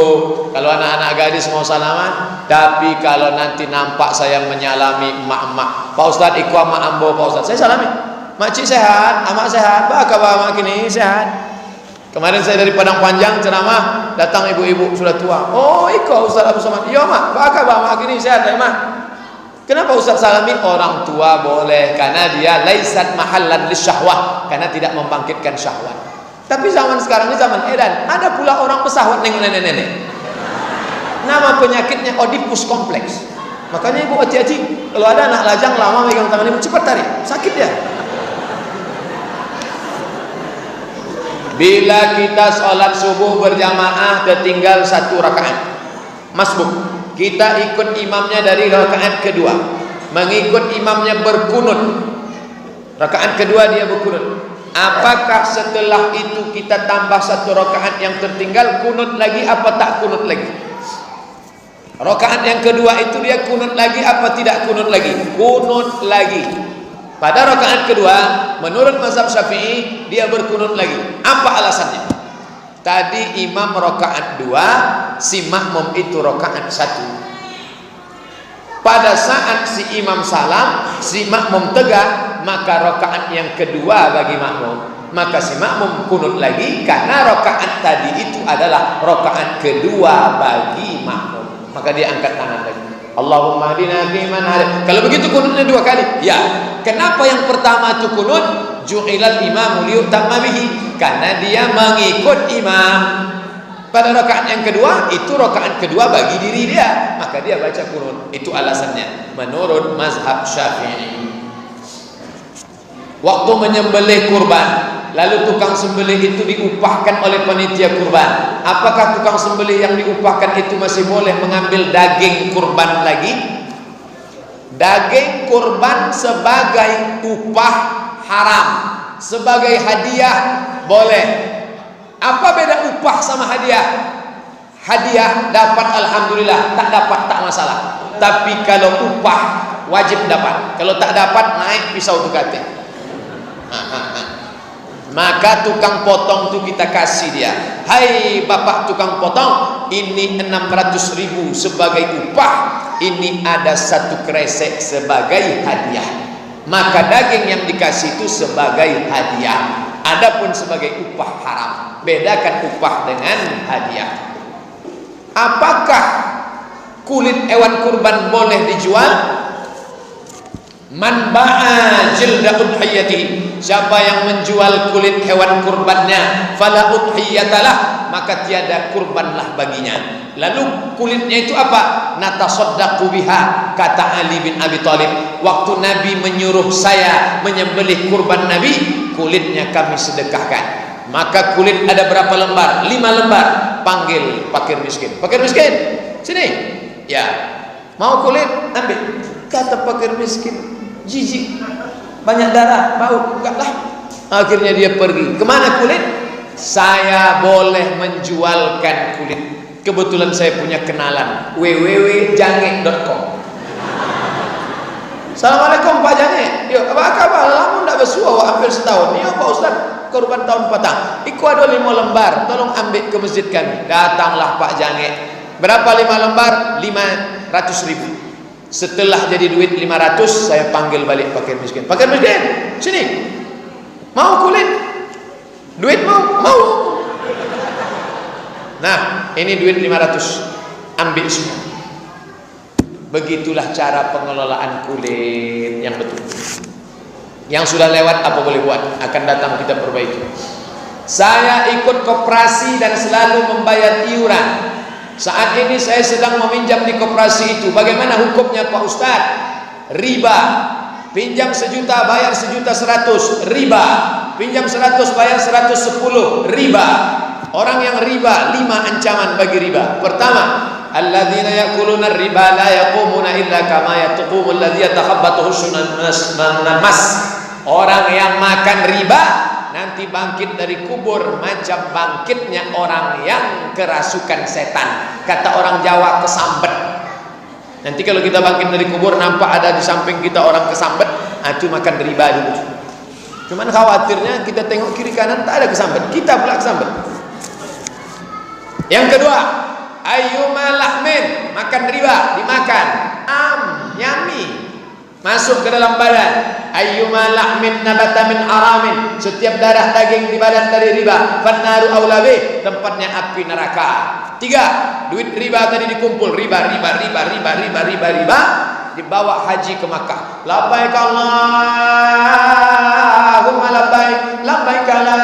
Kalau anak-anak gadis mau salaman, tapi kalau nanti nampak saya menyalami emak-emak, Pak Ustadz, ikwa ma ambo Pak Ustadz, saya salami. makcik sehat, amak sehat, apa kabar mak kini sehat? Kemarin saya dari Padang Panjang ceramah, datang ibu-ibu sudah tua. Oh, iko Ustaz Abu Somad. Iya mak, apa kabar mak kini sehat mak? Kenapa Ustaz salami? Orang tua boleh karena dia laisat mahallan lisyahwah, karena tidak membangkitkan syahwat. Tapi zaman sekarang ini zaman edan, ada pula orang pesahwat nengok nenek-nenek. Nama penyakitnya Oedipus kompleks. Makanya ibu hati-hati, kalau ada anak lajang lama megang tangan ibu, cepat tarik, sakit dia. Bila kita sholat subuh berjamaah tertinggal 1 rakaat, masbuk, kita ikut imamnya dari rakaat kedua, mengikut imamnya berkunut, rakaat kedua dia berkunut. Apakah setelah itu kita tambah 1 rakaat yang tertinggal kunut lagi apa tak kunut lagi? Rakaat yang kedua itu dia kunut lagi apa tidak kunut lagi? Kunut lagi. Pada rakaat kedua menurut mazhab Syafi'i dia berkunut lagi. Apa alasannya? Tadi imam rakaat 2, si makmum itu rakaat 1. Pada saat si imam salam, si makmum tegak, maka rakaat yang kedua bagi makmum, maka si makmum kunut lagi karena rakaat tadi itu adalah rakaat kedua bagi makmum. Maka dia angkat tangan lagi. Allahumma hadina fiman hadait. Kalau begitu kunutnya 2 kali. Ya. Kenapa yang pertama itu kunut? Ju'ilal imamu liyutamma bihi. Karena dia mengikut imam. Pada rakaat yang kedua, itu rakaat kedua bagi diri dia. Maka dia baca kunut. Itu alasannya menurut mazhab Syafi'i. Waktu menyembelih kurban, lalu tukang sembelih itu diupahkan oleh panitia kurban. Apakah tukang sembelih yang diupahkan itu masih boleh mengambil daging kurban lagi? Daging kurban sebagai upah haram, sebagai hadiah boleh. Apa beda upah sama hadiah? Hadiah dapat alhamdulillah, tak dapat tak masalah. Tapi kalau upah wajib dapat. Kalau tak dapat naik pisau tukate. Maka tukang potong itu kita kasih dia, hai bapak tukang potong, ini 600.000 sebagai upah, ini ada 1 kresek sebagai hadiah. Maka daging yang dikasih itu sebagai hadiah. Adapun sebagai upah haram. Bedakan upah dengan hadiah. Apakah kulit hewan kurban boleh dijual? Man ba'a jilda udhiyati, siapa yang menjual kulit hewan kurbannya, fala udhiyatalah, maka tiada kurbanlah baginya. Lalu kulitnya itu apa? Natasaddaqu biha, kata Ali bin Abi Thalib, waktu Nabi menyuruh saya menyembelih kurban Nabi, kulitnya kami sedekahkan. Maka kulit ada berapa lembar? 5 lembar. Panggil fakir miskin. Fakir miskin, sini. Ya, mau kulit? Ambil. Kata fakir miskin, jijik, banyak darah, bau, enggaklah. Akhirnya dia pergi. Kemana kulit? Saya boleh menjualkan kulit. Kebetulan saya punya kenalan, www.jange.com. Assalamualaikum Pak Jange. Yo, apa kabar? Lama ndak bersua hampir setahun. Yo Pak Ustaz, korban tahun patang. Iku ada 5 lembar, tolong ambil ke masjid kami. Datanglah Pak Jange. Berapa 5 lembar? 500.000. Setelah jadi duit 500, saya panggil balik fakir miskin. Fakir miskin, sini. Mau kulit? Duit mau? Mau. Nah, ini duit 500. Ambil semua. Begitulah cara pengelolaan kulit yang betul. Yang sudah lewat apa boleh buat, akan datang kita perbaiki. Saya ikut koperasi dan selalu membayar iuran. Saat ini saya sedang meminjam di koperasi itu. Bagaimana hukumnya Pak Ustaz? Riba. Pinjam 1 juta bayar 1.100.000, riba. Pinjam 100 bayar 110, riba. Orang yang riba, 5 ancaman bagi riba. Pertama, alladzina yakuluna riba la yaqumuna illa kama yaqumu alladzi yatakhabbathu syaitanun mas. Orang yang makan riba nanti bangkit dari kubur macam bangkitnya orang yang kerasukan setan. Kata orang Jawa, kesambet. Nanti kalau kita bangkit dari kubur nampak ada di samping kita orang kesambet, itu makan riba dulu. Cuman khawatirnya kita tengok kiri kanan tak ada kesambet, kita pula kesambet. Yang kedua, ayyuma lahmin, makan riba, dimakan. Yummy. masuk ke dalam badan. Ayyuma lahmin nabata min haramin, setiap darah daging di badan dari riba, fannaru aula bih, tempatnya api neraka. 3, duit riba tadi dikumpul, riba, dibawa haji ke Makkah. Labbaik Allahumma labbaik, labbaik la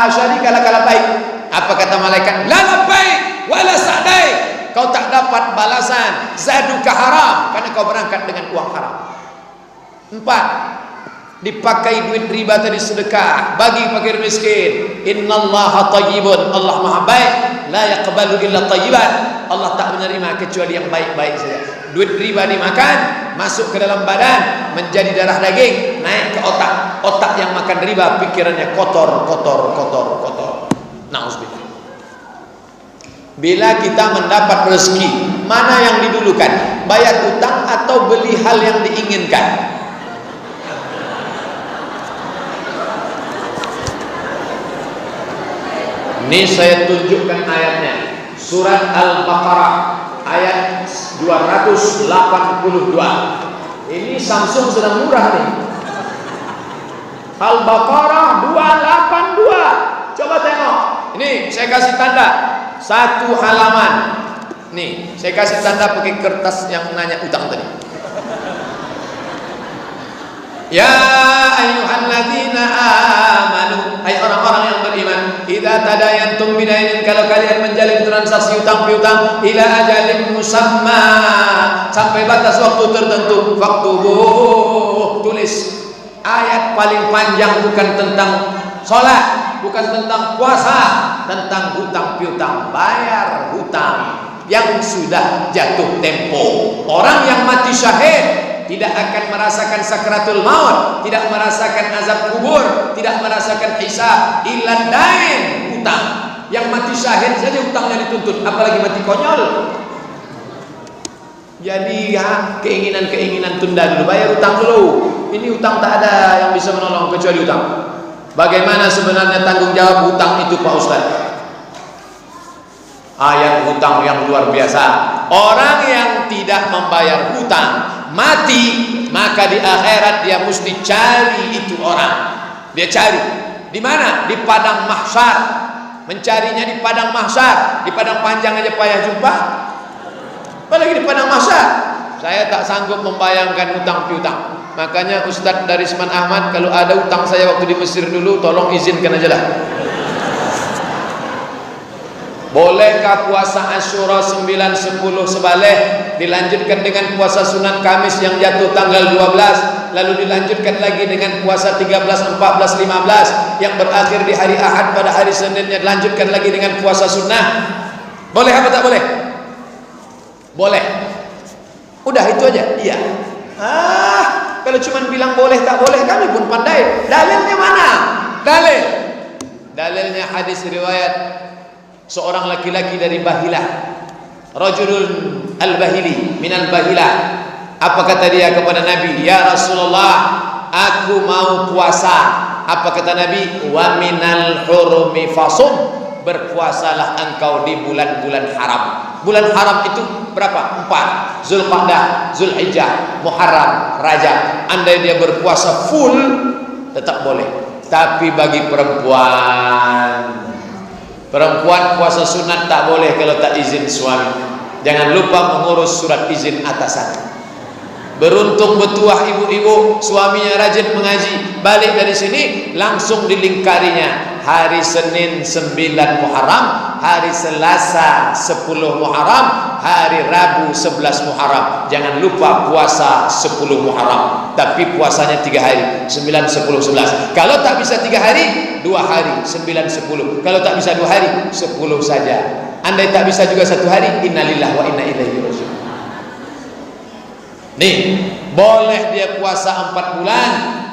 syarika lak labbaik. Apa kata malaikat? La labbaik wala sa'daik. Kau tak dapat balasan, zaduka haram, karena kau berangkat dengan uang haram. 4, dipakai duit riba tadi sedekah, bagi fakir miskin. Innallaha thayyibun, Allah maha baik, la yaqbalu illa thayyiban, Allah tak menerima kecuali yang baik-baik saja. Duit riba dimakan, masuk ke dalam badan, menjadi darah daging, naik ke otak. Otak yang makan riba, pikirannya kotor. Na'udzubillah. Bila kita mendapat rezeki, mana yang didulukan? Bayar utang atau beli hal yang diinginkan? Ini saya tunjukkan ayatnya. Surat Al-Baqarah ayat 282. Ini Samsung sedang murah nih. Al-Baqarah 282. Coba tengok. Ini saya kasih tanda 1 halaman. Nih, saya kasih tanda pakai kertas yang nanya utang tadi. Ya ayyuhalladzina amanu, hai orang-orang yang beriman, idza tadayantum bidainin, kalau kalian menjalin transaksi utang piutang, ila ajalin musamma, sampai batas waktu tertentu, faktubu, tulis. Ayat paling panjang bukan tentang sholat, bukan tentang puasa, tentang hutang piutang, bayar hutang yang sudah jatuh tempo. Orang yang mati syahid tidak akan merasakan sakratul maut, tidak merasakan azab kubur, tidak merasakan hisab, illa dain, hutang. Yang mati syahid saja hutangnya dituntut, apalagi mati konyol. Jadi ya, keinginan-keinginan tunda dulu, bayar hutang dulu. Ini hutang tak ada yang bisa menolong kecuali hutang. Bagaimana sebenarnya tanggung jawab hutang itu, Pak Ustaz? Ayat hutang yang luar biasa. Orang yang tidak membayar hutang mati, maka di akhirat dia mesti cari itu orang. Dia cari di mana? Di padang mahsyar. Mencarinya di padang mahsyar. Di padang panjang aja payah jumpa, apalagi di padang mahsyar. Saya tak sanggup membayangkan hutang piutang. Makanya Ustadz Darisman Ahmad, kalau ada hutang saya waktu di Mesir dulu, tolong izinkan aja lah. Bolehkah puasa Asyura 9, 10 sebaleh dilanjutkan dengan puasa sunat Kamis yang jatuh tanggal 12, lalu dilanjutkan lagi dengan puasa 13, 14, 15 yang berakhir di hari Ahad, pada hari Seninnya dilanjutkan lagi dengan puasa sunnah? Boleh apa tak boleh? Boleh. Udah itu aja. Iya. Kalau cuma bilang boleh tak boleh, kami pun pandai. Dalilnya mana? Dalilnya hadis riwayat seorang laki-laki dari Bahilah, rajulun al-Bahili, minal Bahilah. Apa kata dia kepada Nabi? Ya Rasulullah, aku mau puasa. Apa kata Nabi? Wa minal hurumi fasum, berpuasalah engkau di bulan-bulan haram. Bulan haram itu berapa? 4. Zulqa'dah, Zulhijjah, Muharram, Rajab. Andai dia berpuasa full tetap boleh. Tapi bagi perempuan puasa sunat tak boleh kalau tak izin suami. Jangan lupa mengurus surat izin atasan. Beruntung betuah ibu-ibu, suaminya rajin mengaji, balik dari sini langsung dilingkarinya. Hari Senin 9 Muharram, hari Selasa 10 Muharram, hari Rabu 11 Muharram. Jangan lupa puasa 10 Muharram. Tapi puasanya 3 hari, 9, 10, 11. Kalau tak bisa 3 hari, 2 hari, 9, 10. Kalau tak bisa 2 hari, 10 saja. Andai tak bisa juga 1 hari, innalillahi wa inna ilaihi raji'un. Nih, boleh dia puasa 4 bulan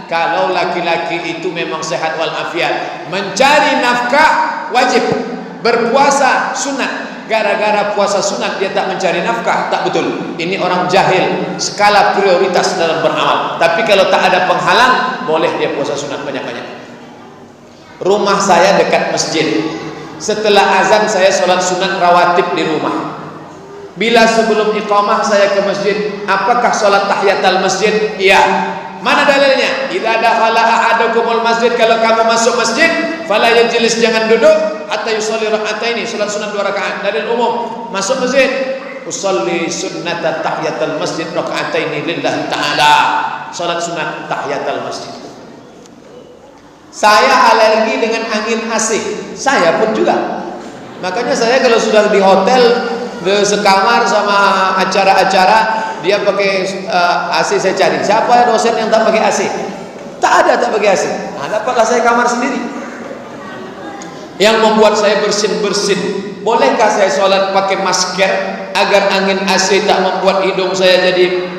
kalau laki-laki itu memang sehat walafiat. Mencari nafkah wajib, berpuasa sunat. Gara-gara puasa sunat dia tak mencari nafkah, tak betul. Ini orang jahil skala prioritas dalam beramal. Tapi kalau tak ada penghalang, boleh dia puasa sunat banyak-banyak. Rumah saya dekat masjid. Setelah azan saya sholat sunat rawatib di rumah. Bila sebelum iqamah saya ke masjid, apakah sholat tahiyatul masjid? Iya. Mana dalilnya? Idza dakhala ahadukumul masjid, kalau kamu masuk masjid, fala yajlis, jangan duduk, hatta yusalli raka'ataini, salat sunat 2 rakaat. Dalil umum, masuk masjid, usolli sunnata tahiyatul masjid raka'ataini lillahi ta'ala, salat sunat tahiyatul masjid. Saya alergi dengan angin AC, saya pun juga. Makanya saya kalau sudah di hotel sekamar sama acara-acara, dia pakai AC, saya cari siapa ya dosen yang tak pakai AC. Tak ada tak pakai AC. Nah, dapatlah saya kamar sendiri. Yang membuat saya bersin-bersin, bolehkah saya sholat pakai masker agar angin AC tak membuat hidung saya jadi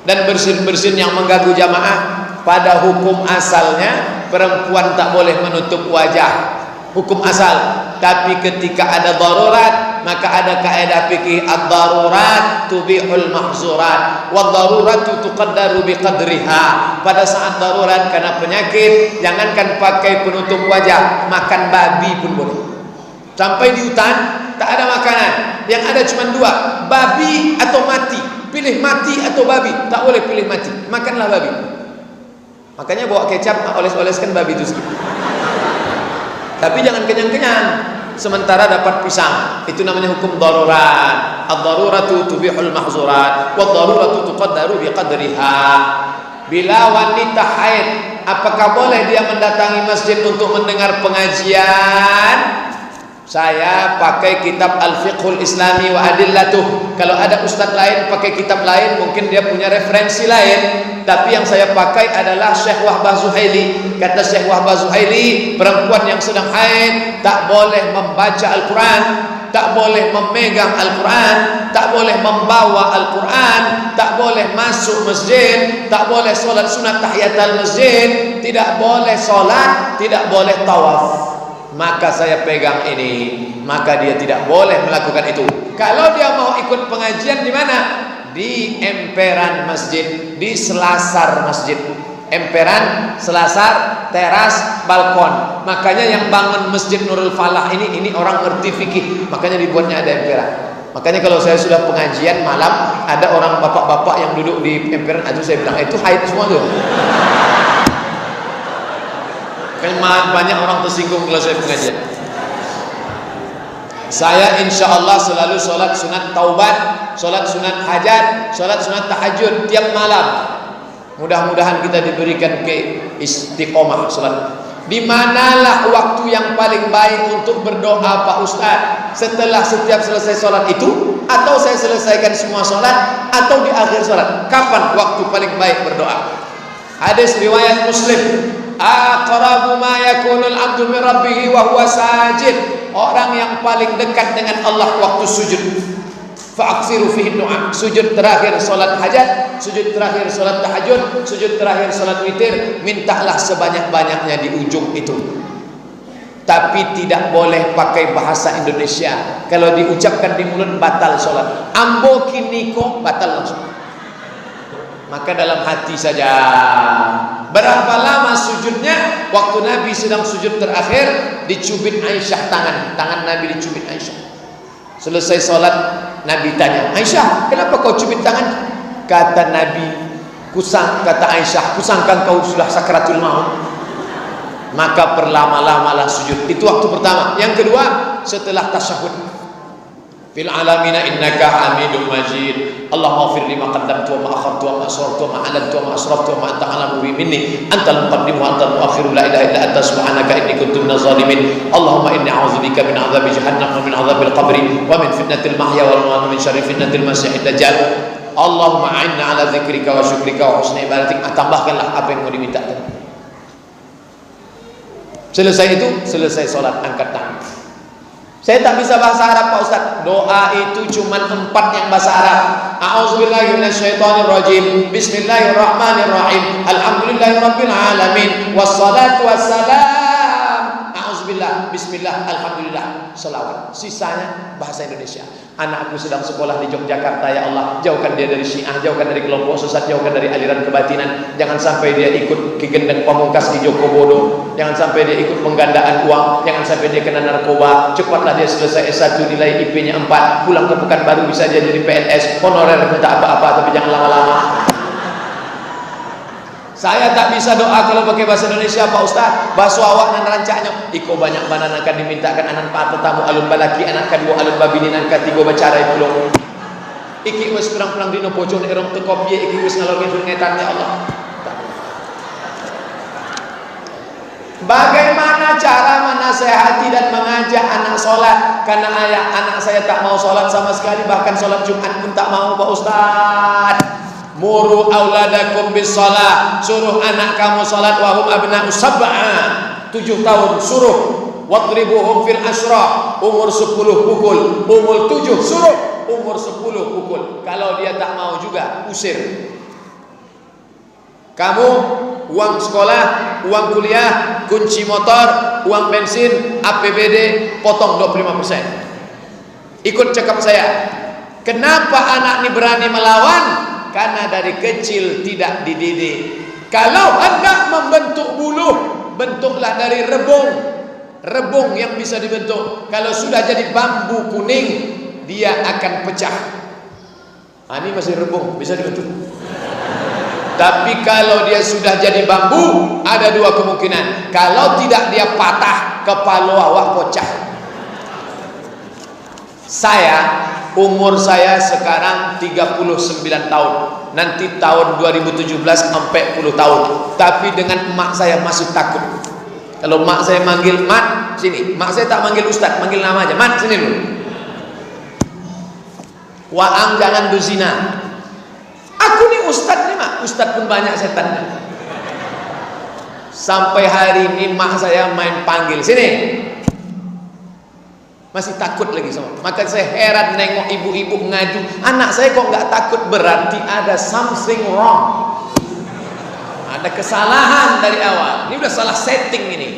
dan bersin-bersin yang mengganggu jamaah? Pada hukum asalnya perempuan tak boleh menutup wajah, hukum asal. Tapi ketika ada darurat, maka ada kaidah fikih, ad-darurat tubihul mahzurat wa daruratu tuqaddaru biqadriha. Pada saat darurat karena penyakit, jangankan pakai penutup wajah, makan babi pun boleh. Sampai di hutan tak ada makanan, yang ada cuma 2, babi atau mati. Pilih mati atau babi, tak boleh pilih mati, makanlah babi. Makanya bawa kecap, oles-oleskan babi itu sedikit. Tapi jangan kenyang-kenyang, sementara dapat pisang. Itu namanya hukum darurat. Ad-daruratu tubihul mahzurat wa daruratu tuqaddaru biqadriha. Bila wanita haid, apakah boleh dia mendatangi masjid untuk mendengar pengajian? Saya pakai kitab Al-Fiqhul Islami wa Adillatuh. Kalau ada ustadz lain pakai kitab lain, mungkin dia punya referensi lain. Tapi yang saya pakai adalah Syekh Wahbah Zuhaili. Kata Syekh Wahbah Zuhaili, perempuan yang sedang haid tak boleh membaca Al-Quran, tak boleh memegang Al-Quran, tak boleh membawa Al-Quran, tak boleh masuk masjid, tak boleh sholat sunat tahiyatul masjid, tidak boleh sholat, tidak boleh tawaf. Maka saya pegang ini, maka dia tidak boleh melakukan itu. Kalau dia mau ikut pengajian di mana? Di emperan masjid, di selasar masjid. Emperan, selasar, teras, balkon. Makanya yang bangun Masjid Nurul Falah ini orang ngerti fikih, makanya dibuatnya ada emperan. Makanya kalau saya sudah pengajian malam, ada orang bapak-bapak yang duduk di emperan, itu saya bilang itu haid semua tuh. Memang banyak orang tersinggung kalau saya pengajian. Saya insya Allah selalu sholat sunat taubat, sholat sunat hajat, sholat sunat tahajud tiap malam. Mudah-mudahan kita diberikan ke istiqomah sholat. Di manalah waktu yang paling baik untuk berdoa Pak Ustadz? Setelah setiap selesai sholat itu, atau saya selesaikan semua sholat, atau di akhir sholat? Kapan waktu paling baik berdoa? Hadis riwayat Muslim, aqrabu ma yakunul abdu min rabbih wa huwa sajid. Orang yang paling dekat dengan Allah waktu sujud. Fa'aksiru fihi du'a. Sujud terakhir salat hajat, sujud terakhir salat tahajud, sujud terakhir salat witir, mintalah sebanyak-banyaknya di ujung itu. Tapi tidak boleh pakai bahasa Indonesia. Kalau diucapkan di mulut batal salat. Ambo kiniko batal langsung. Maka dalam hati saja. Berapa lama sujudnya? Waktu Nabi sedang sujud terakhir, dicubit Aisyah tangan Nabi dicubit Aisyah. Selesai sholat, Nabi tanya, Aisyah, kenapa kau cubit tangan? Kata Nabi, kata Aisyah, kusangka kau sudah sakratul maut. Maka perlama-lamalah sujud. Itu waktu pertama. Yang kedua, setelah tasyahud. Fil alamina innaka hamidum majid. Allahumma ighfir lima qaddamtu wa ma akhartu wa ma asrartu wa ma a'lantu wa ma asraftu wa ma anta a'lamu bi minni antal muqaddim wa antal muakhir la ilaha illa anta subhanaka inni kuntu minaz zalimin. Allahumma inni a'udzubika min 'adzabi jahannam wa min 'adzabil qabri wa min fitnatil mahya wal mamat wa min syarri fitnatil masiihid dajjal. Allahumma a'inna 'ala dzikrika wa syukrika wa husni ibadatik. Tambahkanlah apa yang mau diminta. Selesai itu, selesai salat, angkat tangan. Saya tak bisa bahasa Arab Pak Ustaz. Doa itu cuma 4 yang bahasa Arab. A'udzubillahi minasyaitonirrajim. Bismillahirrahmanirrahim. Alhamdulillahirabbil alamin. Wassalatu wassalam. Bismillah, Bismillah, Alhamdulillah, selawat. Sisanya bahasa Indonesia. Anakku sedang sekolah di Yogyakarta, ya Allah, jauhkan dia dari Syiah, jauhkan dari kelompok sesat, jauhkan dari aliran kebatinan. Jangan sampai dia ikut Ki Gendeng Pamungkas di Jokobodo, jangan sampai dia ikut penggandaan uang, jangan sampai dia kena narkoba. Cepatlah dia selesai S1, nilai IP-nya 4, pulang ke Pekanbaru bisa jadi PNS, honorer minta apa-apa, tapi jangan lama-lama. Saya tak bisa doa kalau pakai bahasa Indonesia, Pak Ustaz. Bahasa awak nan rancaknya iko banyak banan akan dimintakan anak pak tetamu alun balaki anak kedua alun babinin angka tiga bacarai pulau. Iki wis perang-perang dino pojok nek rong teko piye iki wis ngalor ngidul ngetan, ya Allah. Bagaimana cara menasehati dan mengajak anak sholat? Karena anak saya tak mau sholat sama sekali, bahkan sholat Jumat pun tak mau, Pak Ustaz. Muru auladakum bis shalah, suruh anak kamu salat wahum abna'u sab'a, 7 tahun suruh. Wadribuhum fil asra, umur 10 pukul, umur 7 suruh, umur 10 pukul. Kalau dia tak mau juga usir. Kamu uang sekolah, uang kuliah, kunci motor, uang bensin, APBD potong 25%. Ikut cakap saya. Kenapa anak ini berani melawan? Karena dari kecil tidak dididik. Kalau hendak membentuk buluh, bentuklah dari rebung. Rebung yang bisa dibentuk. Kalau sudah jadi bambu kuning, dia akan pecah. Ini masih rebung, bisa dibentuk. Tapi kalau dia sudah jadi bambu, ada 2 kemungkinan. Kalau tidak dia patah, kepala awak pecah. Umur saya sekarang 39 tahun. Nanti tahun 2017 40 tahun. Tapi dengan emak saya masih takut. Kalau emak saya manggil Mat, sini. Emak saya tak manggil Ustaz, manggil nama aja. Mat, sini dulu. Waang jangan berzina. Aku nih Ustaz nih, Mak. Ustaz pun banyak setannya. Sampai hari ini emak saya main panggil, sini. Masih takut lagi sama. Maka saya heran nengok ibu-ibu ngaju, anak saya kok nggak takut, berarti ada something wrong. Ada kesalahan dari awal. Ini udah salah setting ini.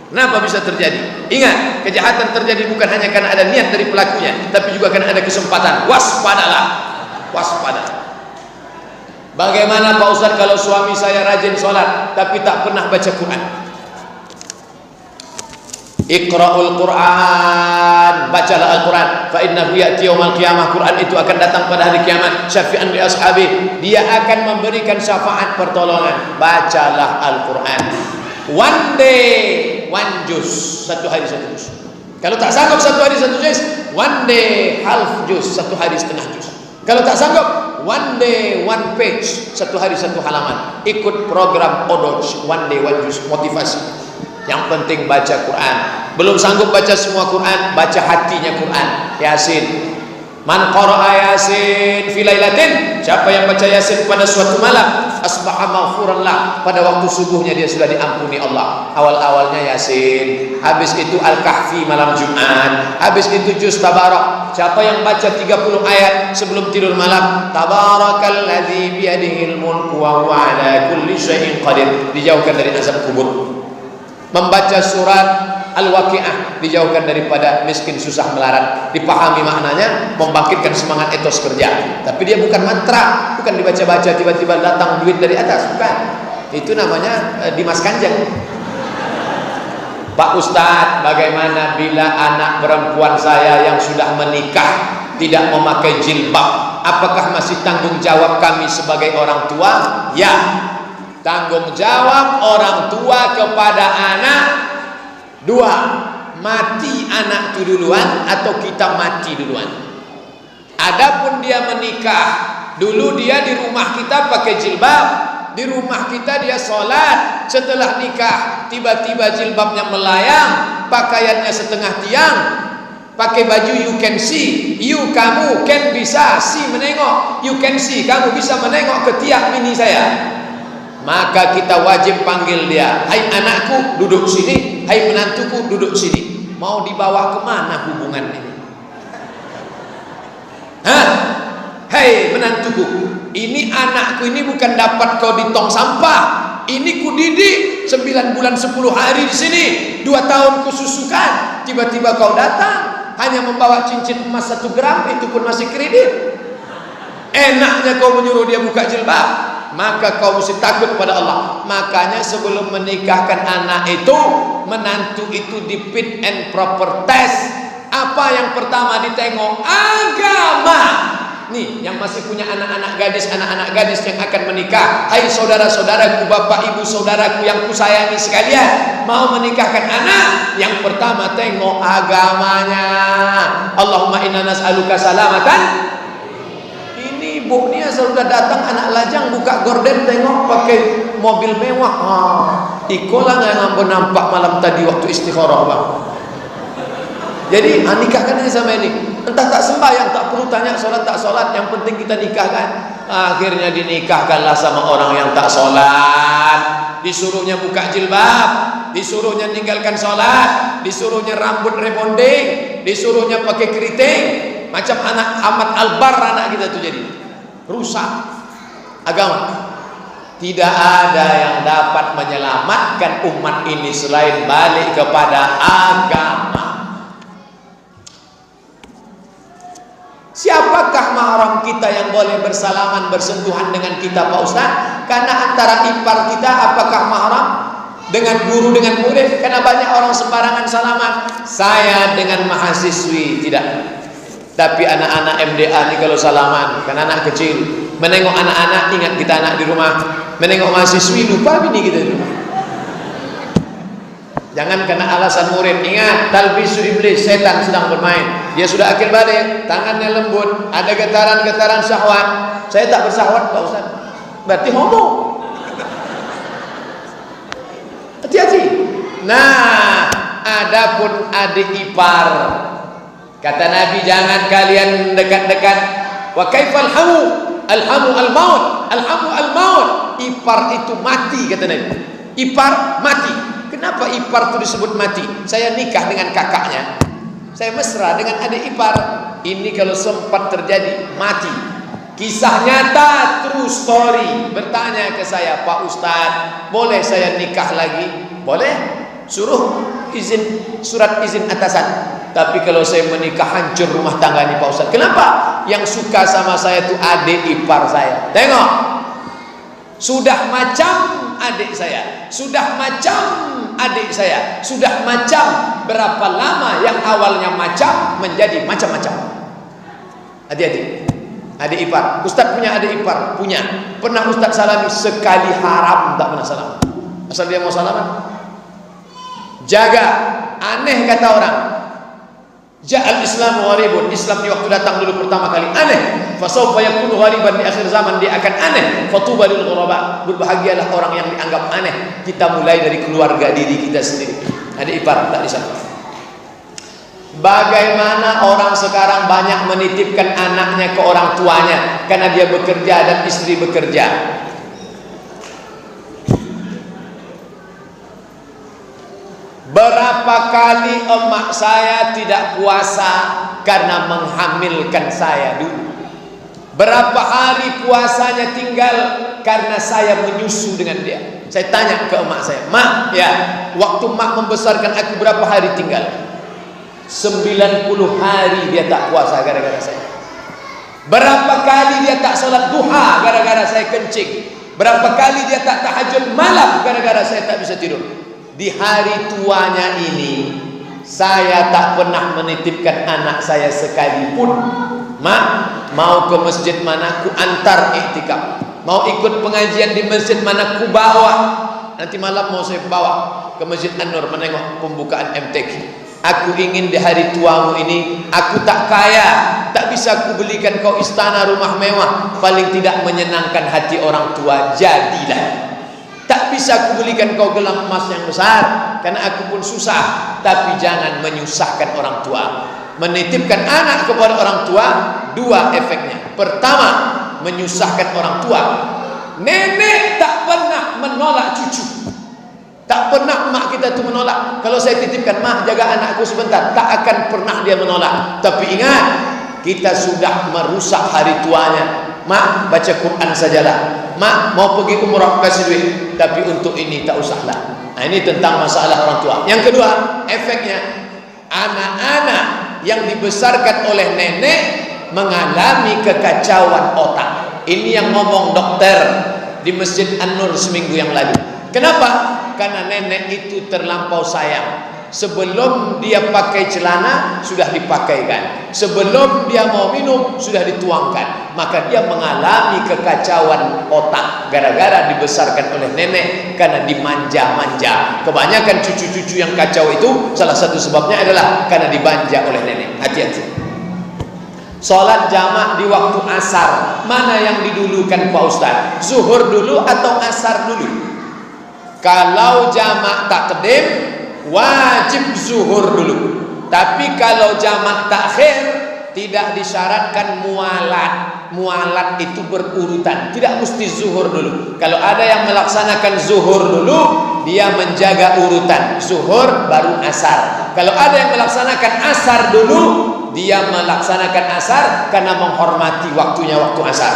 Kenapa bisa terjadi? Ingat, kejahatan terjadi bukan hanya karena ada niat dari pelakunya, tapi juga karena ada kesempatan. Waspadalah. Waspada. Bagaimana Pak Ustaz kalau suami saya rajin sholat tapi tak pernah baca Quran? Iqra'ul Quran, bacalah Al-Quran. Fa innahu ya'ti yaumal qiyamah, Quran itu akan datang pada hari kiamat. Syafi'an li ashabi, dia akan memberikan syafaat pertolongan. Bacalah Al-Quran. One day, one juz, 1 hari 1 juz. Kalau tak sanggup 1 hari 1 juz, one day half juz, 1 hari setengah juz. Kalau tak sanggup, one day one page, 1 hari 1 halaman. Ikut program Odoj, one day one juz, motivasi. Yang penting baca Quran. Belum sanggup baca semua Quran, baca hatinya Quran. Yasin. Man qara'a Yasin fi lailatin, siapa yang baca Yasin pada suatu malam, asbaha maghfuran lah, pada waktu subuhnya dia sudah diampuni Allah. Awal-awalnya Yasin, habis itu Al-Kahfi malam Jumat, habis itu juz Tabarak. Siapa yang baca 30 ayat sebelum tidur malam, tabarakalladzi biyadihil mulku wa huwa ala kulli syai'in qadir, dijauhkan dari azab kubur. Membaca surat Al-Waqi'ah, dijauhkan daripada miskin susah melarat. Dipahami maknanya, membangkitkan semangat etos kerja. Tapi dia bukan mantra, bukan dibaca-baca tiba-tiba datang duit dari atas, bukan. Itu namanya Dimas Kanjeng. Pak Ustadz, bagaimana bila anak perempuan saya yang sudah menikah tidak memakai jilbab? Apakah masih tanggung jawab kami sebagai orang tua? Ya. Tanggung jawab orang tua kepada anak 2, mati anak itu duluan atau kita mati duluan. Adapun dia menikah, dulu dia di rumah kita pakai jilbab, di rumah kita dia sholat. Setelah nikah tiba-tiba jilbabnya melayang, pakaiannya setengah tiang, pakai baju you can see, kamu can bisa see menengok, you can see kamu bisa menengok ke tiak mini saya. Maka kita wajib panggil dia, hai anakku duduk sini, hai menantuku duduk sini. Mau dibawa kemana hubungan ini? Hei menantuku, ini anakku ini bukan dapat kau di tong sampah, ini ku didik 9 bulan 10 hari di sini, 2 tahun kususukan, tiba-tiba kau datang hanya membawa cincin emas 1 gram, itu pun masih kredit. Enaknya kau menyuruh dia buka jilbab, maka kau mesti takut pada Allah. Makanya sebelum menikahkan anak itu, menantu itu di fit and proper test. Apa yang pertama ditengok? Agama. Nih, yang masih punya anak-anak gadis yang akan menikah, hai saudara-saudaraku, bapak ibu saudaraku yang kusayangi sekalian, mau menikahkan anak, yang pertama tengok agamanya. Allahumma inna nas'aluka salamatan. Ini bu, ini asal udah datang anak lajang buka gorden, tengok pakai mobil mewah. Ikolah yang nampak malam tadi waktu istikharah bang. Jadi nikahkan aja sama ini. Entah tak sembahyang, tak perlu tanya sholat tak sholat, yang penting kita nikahkan. Akhirnya dinikahkanlah sama orang yang tak sholat. Disuruhnya buka jilbab, disuruhnya tinggalkan sholat, disuruhnya rambut rebonding, disuruhnya pakai keriting. Macam anak Ahmad Albar anak kita tuh jadi rusak agama. Tidak ada yang dapat menyelamatkan umat ini selain balik kepada agama. Siapakah mahram kita yang boleh bersalaman bersentuhan dengan kita Pak Ustaz? Karena antara ipar kita apakah mahram? Dengan guru, dengan murid? Karena banyak orang sembarangan salaman. Saya dengan mahasiswi tidak. Tapi anak-anak MDA ini kalau salaman, kan anak kecil, menengok anak-anak ingat kita anak di rumah, menengok mahasiswi lupa bini kita di rumah. Jangan kena alasan murid. Ingat, talbisu iblis, setan sedang bermain. Dia sudah akil balik, tangannya lembut, ada getaran-getaran syahwat. Saya tak bersahwat Pak Ustaz. Berarti homo. Hati-hati. Nah, adapun adik ipar, kata Nabi, jangan kalian dekat-dekat. Wa kaifal hamu? Alhamu al-maut. Alhamu al-maut. Ipar itu mati, kata Nabi. Ipar mati. Kenapa ipar itu disebut mati? Saya nikah dengan kakaknya, saya mesra dengan adik ipar. Ini kalau sempat terjadi mati. Kisah nyata, true story. Bertanya ke saya, Pak Ustadz, boleh saya nikah lagi? Boleh. Suruh izin, surat izin atasan. Tapi kalau saya menikah hancur rumah tangga ini Pak Ustadz. Kenapa? Yang suka sama saya itu adik ipar saya. Tengok, sudah macam adik saya, sudah macam adik saya, sudah macam. Berapa lama yang awalnya macam menjadi macam-macam. Hati-hati. Adik ipar, Ustadz punya adik ipar, punya. Pernah Ustadz salami sekali, haram tak pernah salam. Asal dia mau salaman, jaga. Aneh kata orang. Ja'al Islam gharibun. Islam di waktu datang dulu pertama kali aneh. Fasawfa yakunu ghariban di akhir zaman, dia akan aneh. Fatuba lil ghuraba. Berbahagialah orang yang dianggap aneh. Kita mulai dari keluarga diri kita sendiri. Adik ipar tak disangka. Bagaimana orang sekarang banyak menitipkan anaknya ke orang tuanya karena dia bekerja dan istri bekerja. Berapa kali emak saya tidak puasa karena menghamilkan saya dulu. Berapa hari puasanya tinggal karena saya menyusu dengan dia. Saya tanya ke emak saya, "Mak, ya, waktu mak membesarkan aku berapa hari tinggal?" 90 hari dia tak puasa gara-gara saya. Berapa kali dia tak sholat duha gara-gara saya kencing. Berapa kali dia tak tahajud malam gara-gara saya tak bisa tidur. Di hari tuanya ini saya tak pernah menitipkan anak saya sekalipun. Mak, mau ke masjid mana ku antar iktikaf, mau ikut pengajian di masjid mana ku bawa. Nanti malam mau saya bawa ke Masjid An-Nur menengok pembukaan MTQ. Aku ingin di hari tuamu ini, aku tak kaya, tak bisa aku belikan kau istana rumah mewah, paling tidak menyenangkan hati orang tua, jadilah. Tak bisa aku belikan kau gelang emas yang besar, karena aku pun susah, tapi jangan menyusahkan orang tua. Menitipkan anak kepada orang tua, dua efeknya. Pertama, menyusahkan orang tua. Nenek tak pernah menolak cucu. Tak pernah mak kita itu menolak. Kalau saya titipkan, "Mak, jaga anakku sebentar," tak akan pernah dia menolak. Tapi ingat, kita sudah merusak hari tuanya. "Mak, baca Quran sajalah. Mak, mau pergi umrah kasih duit, tapi untuk ini tak usahlah." Nah, ini tentang masalah orang tua. Yang kedua, efeknya anak-anak yang dibesarkan oleh nenek mengalami kekacauan otak. Ini yang ngomong dokter di Masjid An-Nur seminggu yang lalu. Kenapa? Karena nenek itu terlampau sayang. Sebelum dia pakai celana sudah dipakaikan, sebelum dia mau minum sudah dituangkan. Maka dia mengalami kekacauan otak gara-gara dibesarkan oleh nenek, karena dimanja-manja. Kebanyakan cucu-cucu yang kacau itu salah satu sebabnya adalah karena dimanja oleh nenek. Hati-hati. Sholat jamaah di waktu asar, mana yang didulukan Pak Ustaz? Zuhur dulu atau asar dulu? Kalau jamaah takdim, wajib zuhur dulu. Tapi kalau jamaah takhir, tidak disyaratkan mualat. Mualat itu berurutan, tidak mesti zuhur dulu. Kalau ada yang melaksanakan zuhur dulu, dia menjaga urutan zuhur baru asar. Kalau ada yang melaksanakan asar dulu, dia melaksanakan asar karena menghormati waktunya waktu asar.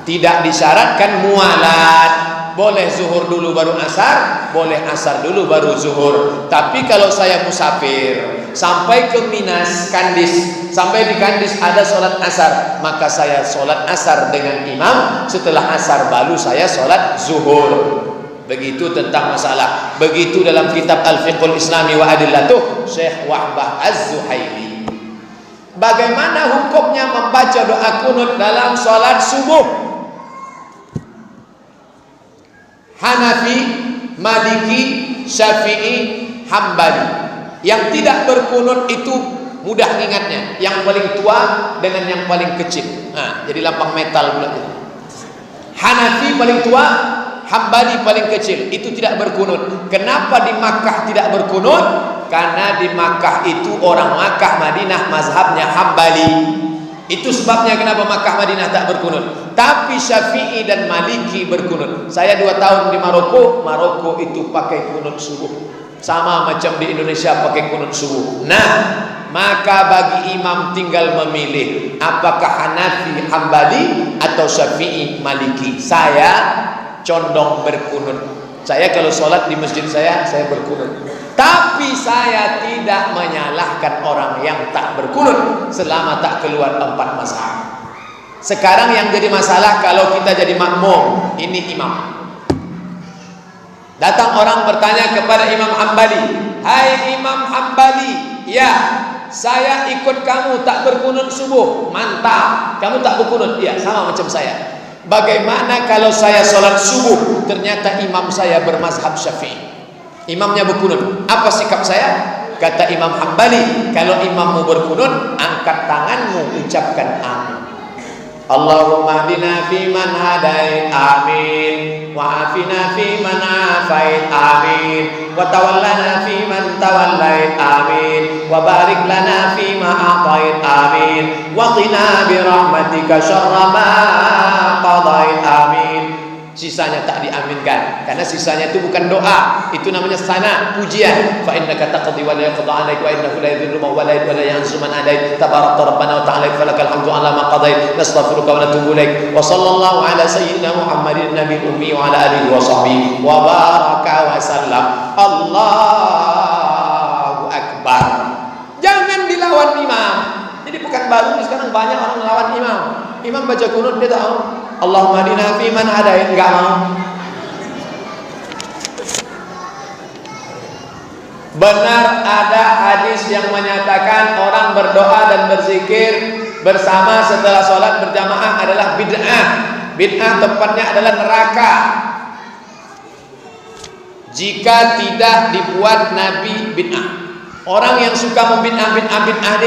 Tidak disyaratkan mualat. Boleh zuhur dulu baru asar, boleh asar dulu baru zuhur. Tapi kalau saya musafir sampai ke Minas Kandis, sampai di Kandis ada sholat asar, maka saya sholat asar dengan imam. Setelah asar baru saya sholat zuhur. Begitu tentang masalah. Begitu dalam kitab Al-Fiqhul Islami wa Adillatuh Syekh Wahbah Az-Zuhaili. Bagaimana hukumnya membaca doa kunut dalam sholat subuh? Hanafi, Maliki, Syafi'i, Hambali. Yang tidak berkunut itu mudah ingatnya, yang paling tua dengan yang paling kecil. Nah, jadi lampang metal pula. Hanafi paling tua, Hambali paling kecil. Itu tidak berkunut. Kenapa di Makkah tidak berkunut? Karena di Makkah itu orang Makkah Madinah mazhabnya Hambali. Itu sebabnya kenapa Makkah Madinah tak berkunut. Tapi Syafi'i dan Maliki berkunut. Saya 2 tahun di Maroko. Maroko itu pakai kunut subuh, sama macam di Indonesia pakai kunut subuh. Nah, maka bagi imam tinggal memilih apakah Hanafi, Hambali atau Syafi'i, Maliki. Saya condong berkunut. Saya kalau sholat di masjid saya berkunut. Tapi saya tidak menyalahkan orang yang tak berkunut selama tak keluar 4 mazhab. Sekarang yang jadi masalah kalau kita jadi makmum, ini imam. Datang orang bertanya kepada Imam Hambali, "Hai Imam Hambali, ya, saya ikut kamu tak berkunut subuh." "Mantap, kamu tak berkunut?" "Iya, sama macam saya." "Bagaimana kalau saya sholat subuh ternyata imam saya bermazhab Syafi'i, imamnya berkunut, apa sikap saya?" Kata Imam Hambali, "Kalau imammu berkunut, angkat tanganmu, ucapkan amin. Allahumma hdina fiman hadait, amin. Wa afina fiman afait, amin. Wa tawallana fiman tawallait, amin. Wa barik lana fima a'tait, amin. Wa qina birahmatika syarra ma qadait, amin." Sisanya tak diaminkan, karena sisanya itu bukan doa, itu namanya sana, pujian. Fa innaka taqdi wa la yuqda 'alaik wa innahu la yadhillu man walayt wa la yanzu man adait. Tabarakta rabbana wa ta'ala falakal hamdu 'ala ma qadait. Nastaghfiruka wa natubu ilaik. Wa sallallahu ala sayyidina Muhammadin nabiyil ummi wa ala alihi wa sahbihi wa baraka wa sallam. Allahu akbar. Jangan dilawan imam. Jadi bukan baru sekarang banyak orang melawan imam. Imam baca kunut dia tahu Allahumma hdina fiman hadait, enggak mau. Benar ada hadis yang menyatakan orang berdoa dan berzikir bersama setelah sholat berjamaah adalah bid'ah. Bid'ah tempatnya adalah neraka jika tidak dibuat Nabi bid'ah. Orang yang suka membid'ah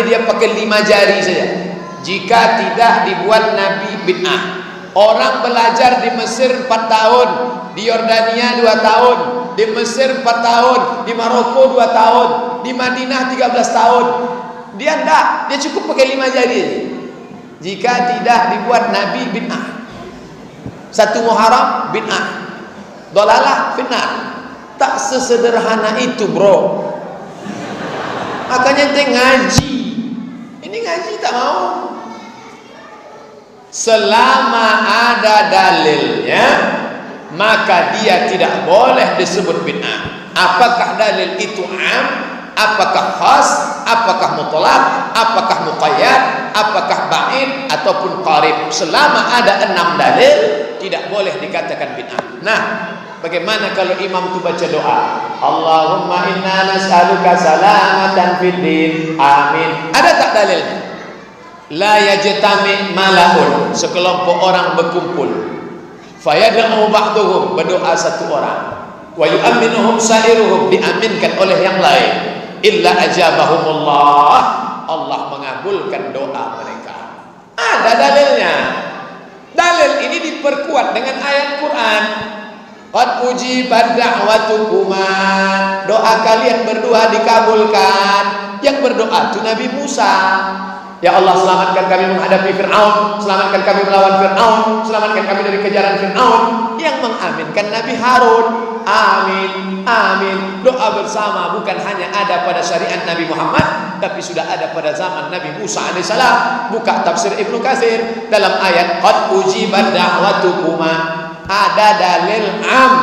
dia pakai 5 jari saja. Jika tidak dibuat Nabi bid'ah. Orang belajar di Mesir 4 tahun, di Yordania 2 tahun, di Mesir 4 tahun, di Maroko 2 tahun, di Madinah 13 tahun. Dia enggak, dia cukup pakai 5 jari. Jika tidak dibuat Nabi bid'ah. 1 Muharram bid'ah. Dolalah fitnah. Tak sesederhana itu, bro. Makanya ente ngaji. Ini ngaji tak mau. Selama ada dalilnya, maka dia tidak boleh disebut bid'ah. Apakah dalil itu am, apakah khas, apakah mutlak, apakah muqayyad, apakah ba'id ataupun qarib. Selama ada 6 dalil tidak boleh dikatakan bid'ah. Nah, bagaimana kalau imam itu baca doa, Allahumma inna nas'aluka salamatan fid din, amin. Ada tak dalilnya? La yajtami malaun, sekelompok orang berkumpul, fayad'u ba'duhum, berdoa satu orang, wa yu'minuhum sa'iruhum, diaminkan oleh yang lain, illa ajabahumullah, Allah mengabulkan doa mereka. Ada dalilnya. Dalil ini diperkuat dengan ayat Quran. Qad ujibat da'watukuma, doa kalian berdua dikabulkan. Yang berdoa itu Nabi Musa. Ya Allah, selamatkan kami menghadapi Fir'aun, selamatkan kami melawan Fir'aun, selamatkan kami dari kejaran Fir'aun. Yang mengaminkan Nabi Harun. Amin, amin. Doa bersama bukan hanya ada pada syariat Nabi Muhammad, tapi sudah ada pada zaman Nabi Musa alaihissalam. Buka tafsir Ibnu Katsir dalam ayat qad ujibat da'watukuma, ada dalil am,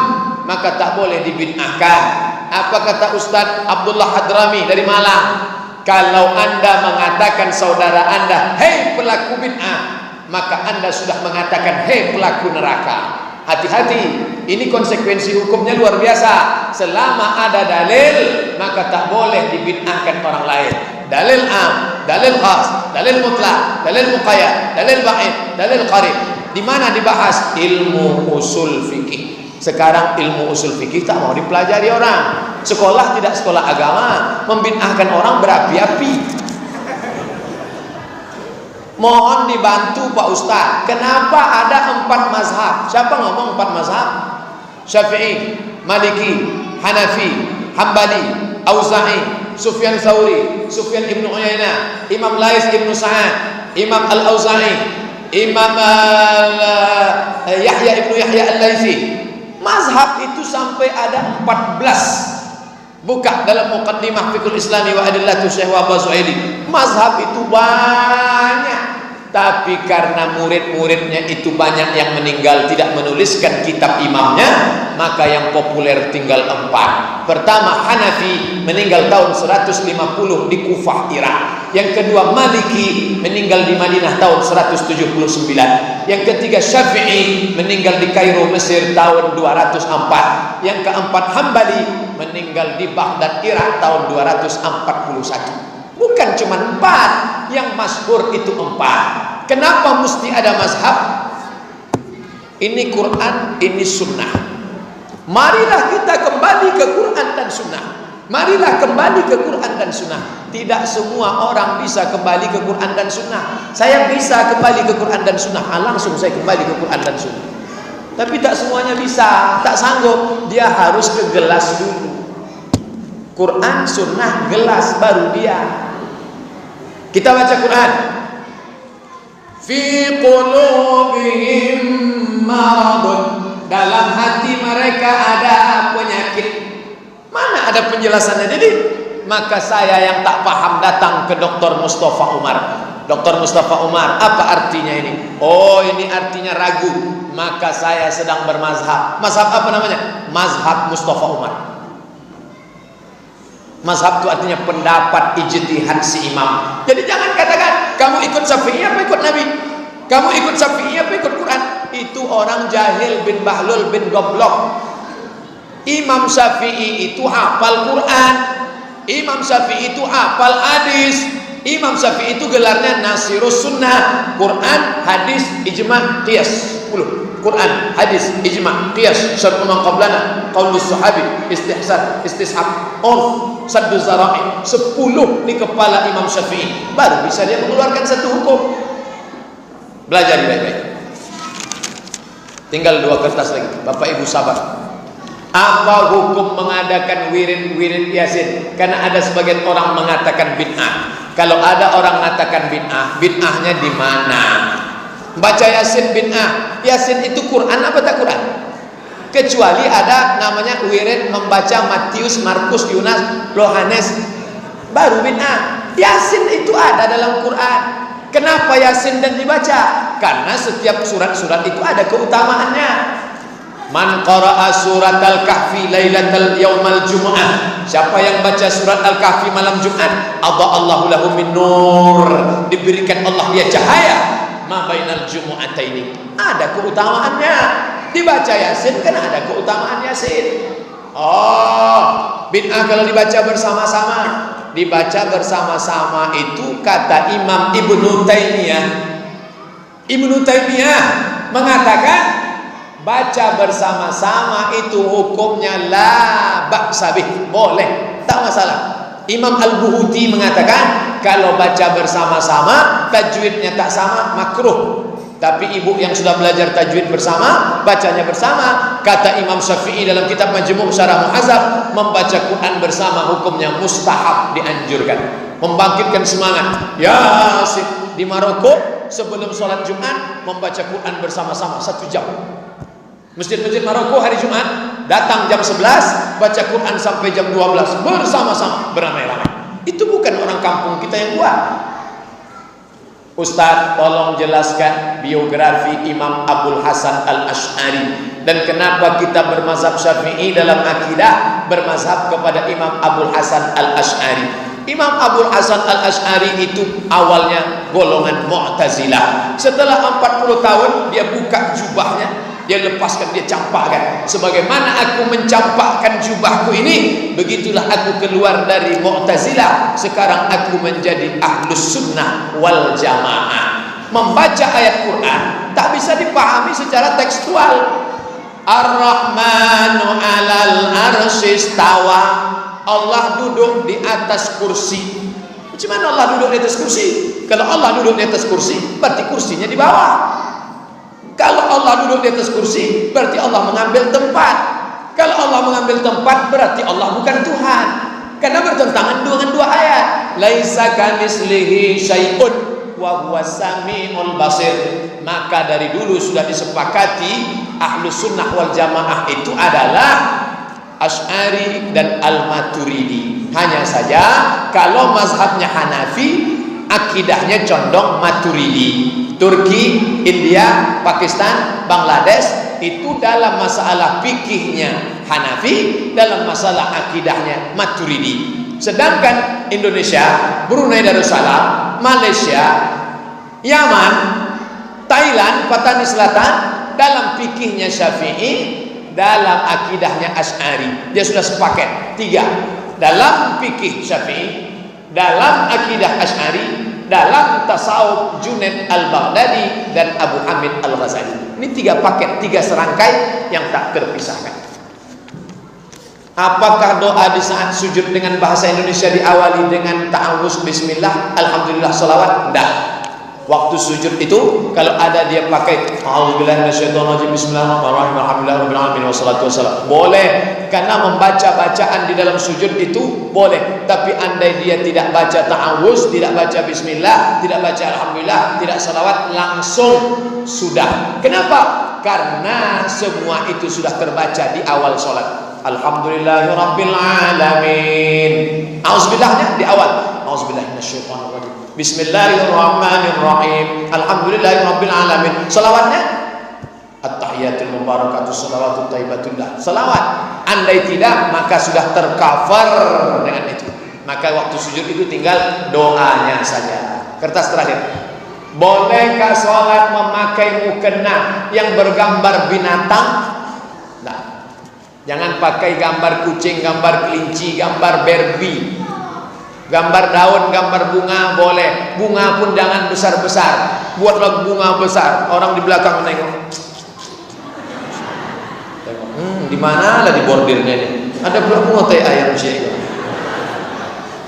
maka tak boleh dibid'ahkan. Apa kata Ustaz Abdullah Hadrami dari Malang? Kalau Anda mengatakan saudara Anda, hei pelaku bid'ah, maka Anda sudah mengatakan hei pelaku neraka. Hati-hati, ini konsekuensi hukumnya luar biasa. Selama ada dalil, maka tak boleh dibid'ahkan orang lain. Dalil am, dalil khas, dalil mutlak, dalil muqayyad, dalil ba'id, dalil qarib. Di mana dibahas? Ilmu usul fikih. Sekarang ilmu usul fikih tak mau dipelajari orang. Sekolah tidak sekolah agama, membid'ahkan orang berapi-api. Mohon dibantu Pak Ustaz. Kenapa ada 4 mazhab? Siapa ngomong 4 mazhab? Syafi'i, Maliki, Hanafi, Hambali, Auza'i, Sufyan Tsauri, Sufyan Ibnu Uyainah, Imam Lais Ibnu Sa'ad, Imam Al-Auza'i, Imam Yahya Ibnu Yahya Al-Laitsi. Mazhab itu sampai ada 14. Buka dalam Muqaddimah Fiqhul Islami wa Adillatu Syekh Wahab Zuhaili. Mazhab itu banyak, tapi karena murid-muridnya itu banyak yang meninggal tidak menuliskan kitab imamnya, maka yang populer tinggal 4. Pertama Hanafi, meninggal tahun 150 di Kufah, Irak. Yang kedua Maliki, meninggal di Madinah tahun 179. Yang ketiga Syafi'i, meninggal di Kairo, Mesir tahun 204. Yang keempat Hambali, meninggal di Baghdad, Irak tahun 241. Bukan cuma 4, yang masyhur itu 4. Kenapa mesti ada mazhab? Ini Quran, ini sunnah. Marilah kita kembali ke Quran dan sunnah. Marilah kembali ke Quran dan sunnah. Tidak semua orang bisa kembali ke Quran dan sunnah. Saya bisa kembali ke Quran dan sunnah, langsung saya kembali ke Quran dan sunnah. Tapi tak semuanya bisa, tak sanggup. Dia harus ke gelas dulu. Quran, sunnah, gelas, baru dia. Kita baca Quran. Fi qulubihim maradun, dalam hati mereka ada penyakit. Mana ada penjelasannya? Jadi maka saya yang tak paham datang ke Dr. Mustafa Umar. Dr. Mustafa Umar, apa artinya ini? Oh, ini artinya ragu. Maka saya sedang bermazhab. Mazhab apa namanya? Mazhab Mustafa Umar. Mazhab itu artinya pendapat ijtihad si imam. Jadi jangan katakan kamu ikut Syafi'i apa ikut Nabi, kamu ikut Syafi'i apa ikut Quran. Itu orang jahil bin bahlul bin goblok. Imam Syafi'i itu hafal Quran, Imam Syafi'i itu hafal hadis, Imam Syafi'i itu gelarnya Nasirus Sunnah. Quran, hadis, ijma', qiyas. 10. Quran, hadis, ijma', qiyas, syar'u man qablana, qaulus sahabi, istihsan, istishab, urf, saddu zara'i. 10 di kepala Imam Syafi'i. Baru bisa dia mengeluarkan satu hukum. Belajar baik-baik. Tinggal 2 kertas lagi. Bapak Ibu sabar. Apa hukum mengadakan wirid Yasin? Karena ada sebagian orang mengatakan bid'ah. Kalau ada orang mengatakan bid'ah, bid'ahnya di mana? Baca Yasin bid'ah. Yasin itu Quran apa tak Quran? Kecuali ada namanya wirid membaca Matius, Markus, Yunas, Yohanes, baru bid'ah. Yasin itu ada dalam Quran. Kenapa Yasin dan dibaca? Karena setiap surat-surat itu ada keutamaannya. Man qara'a surat al-kahfi lailatal yaumal jumu'ah, siapa yang baca surat al-kahfi malam Jumat, adha'allahu lahu min nur, diberikan Allah dia cahaya ma bainal jumu'ataini. Ada keutamaannya. Dibaca Yasin kan ada keutamaan Yasin. Oh, bid'ah kalau dibaca bersama-sama. Dibaca bersama-sama itu kata Imam Ibnu Taimiyah. Ibnu Taimiyah mengatakan baca bersama-sama itu hukumnya la ba'sa bih, boleh, tak masalah. Imam Al-Buhuti mengatakan kalau baca bersama-sama tajwidnya tak sama, makruh. Tapi ibu yang sudah belajar tajwid bersama, bacanya bersama. Kata Imam Syafi'i dalam kitab Majmu' Syarah Muhazzab, membaca Quran bersama hukumnya mustahab, dianjurkan, membangkitkan semangat. Yasin di Maroko sebelum sholat Jumat membaca Quran bersama-sama 1 jam. Masjid-masjid Maroko hari Jumat datang jam 11, baca Quran sampai jam 12 bersama-sama, beramai-ramai. Itu bukan orang kampung kita yang buat. Ustaz, tolong jelaskan biografi Imam Abul Hasan Al-Asy'ari dan kenapa kita bermazhab Syafi'i dalam akidah bermazhab kepada Imam Abul Hasan Al-Asy'ari. Imam Abul Hasan Al-Asy'ari itu awalnya golongan Mu'tazilah. Setelah 40 tahun dia buka jubahnya, dia lepaskan, dia campakkan. Sebagaimana aku mencampakkan jubahku ini, begitulah aku keluar dari Mu'tazilah. Sekarang aku menjadi Ahlus Sunnah wal Jamaah. Membaca ayat Quran tak bisa dipahami secara tekstual. Ar-Rahmanu 'alal arsy istawa. Allah duduk di atas kursi. Macam mana Allah duduk di atas kursi? Kalau Allah duduk di atas kursi, berarti kursinya di bawah. Kalau Allah duduk di atas kursi, berarti Allah mengambil tempat. Kalau Allah mengambil tempat, berarti Allah bukan Tuhan. Karena bertentangan dengan 2 ayat. Laisa kamitslihi syai'un wa huwas samiul basir. Maka dari dulu sudah disepakati Ahlus Sunnah wal Jamaah itu adalah Asy'ari dan Al-Maturidi. Hanya saja kalau mazhabnya Hanafi, akidahnya condong Maturidi. Turki, India, Pakistan, Bangladesh itu dalam masalah fikihnya Hanafi, dalam masalah akidahnya Maturidi. Sedangkan Indonesia, Brunei Darussalam, Malaysia, Yaman, Thailand, Patani Selatan dalam fikihnya Syafi'i, dalam akidahnya Asy'ari. Dia sudah sepaket 3. Dalam fikih Syafi'i, dalam akidah Asy'ari, dalam tasawuf Junaid Al-Baghdadi dan Abu Hamid Al-Ghazali. Ini 3 paket, 3 serangkai yang tak terpisahkan. Apakah doa di saat sujud dengan bahasa Indonesia diawali dengan ta'awuz bismillah, alhamdulillah, salawat? Tidak. Waktu sujud itu kalau ada dia pakai a'udzubillahi minasyaitonirrajim, bismillahirrahmanirrahim, alhamdulillahirabbil alamin, wassalatu wassalam, boleh. Karena membaca bacaan di dalam sujud itu boleh. Tapi andai dia tidak baca ta'awuz, tidak baca bismillah, tidak baca alhamdulillah, tidak salawat, langsung sudah. Kenapa? Karena semua itu sudah terbaca di awal sholat. Alhamdulillahirabbil alamin. A'udzubillahnya di awal. A'udzubillahi minasyaitonirrajim. Bismillahirrahmanirrahim. Alhamdulillahirabbil alamin. Selawatnya at-tahiyatul mubarakatuh shalawatut thayyibatullah. Selawat. Andai tidak maka sudah tercover dengan itu. Maka waktu sujud itu tinggal doanya saja. Kertas terakhir. Bolehkah sholat memakai mukena yang bergambar binatang? Nah, jangan pakai gambar kucing, gambar kelinci, gambar Barbie. Gambar daun, gambar bunga boleh. Bunga pun jangan besar-besar. Buatlah bunga besar. Orang di belakang menengok. Di mana lah di bordirnya ini? Ada berapa teh ayam sih?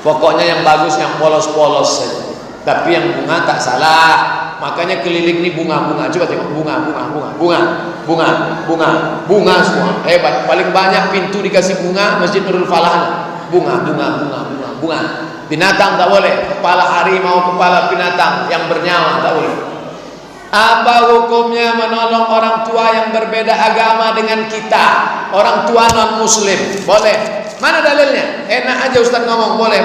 Pokoknya yang bagus, yang polos-polos saja. Tapi yang bunga tak salah. Makanya keliling ini bunga-bunga. Coba tengok bunga semua. Hebat. Paling banyak pintu dikasih bunga Masjid Nurul Falah. Bunga. Binatang tak boleh. Kepala harimau, kepala binatang yang bernyawa tak boleh. Apa hukumnya menolong orang tua yang berbeda agama dengan kita? Orang tua non muslim boleh. Mana dalilnya? Enak aja Ustaz ngomong boleh.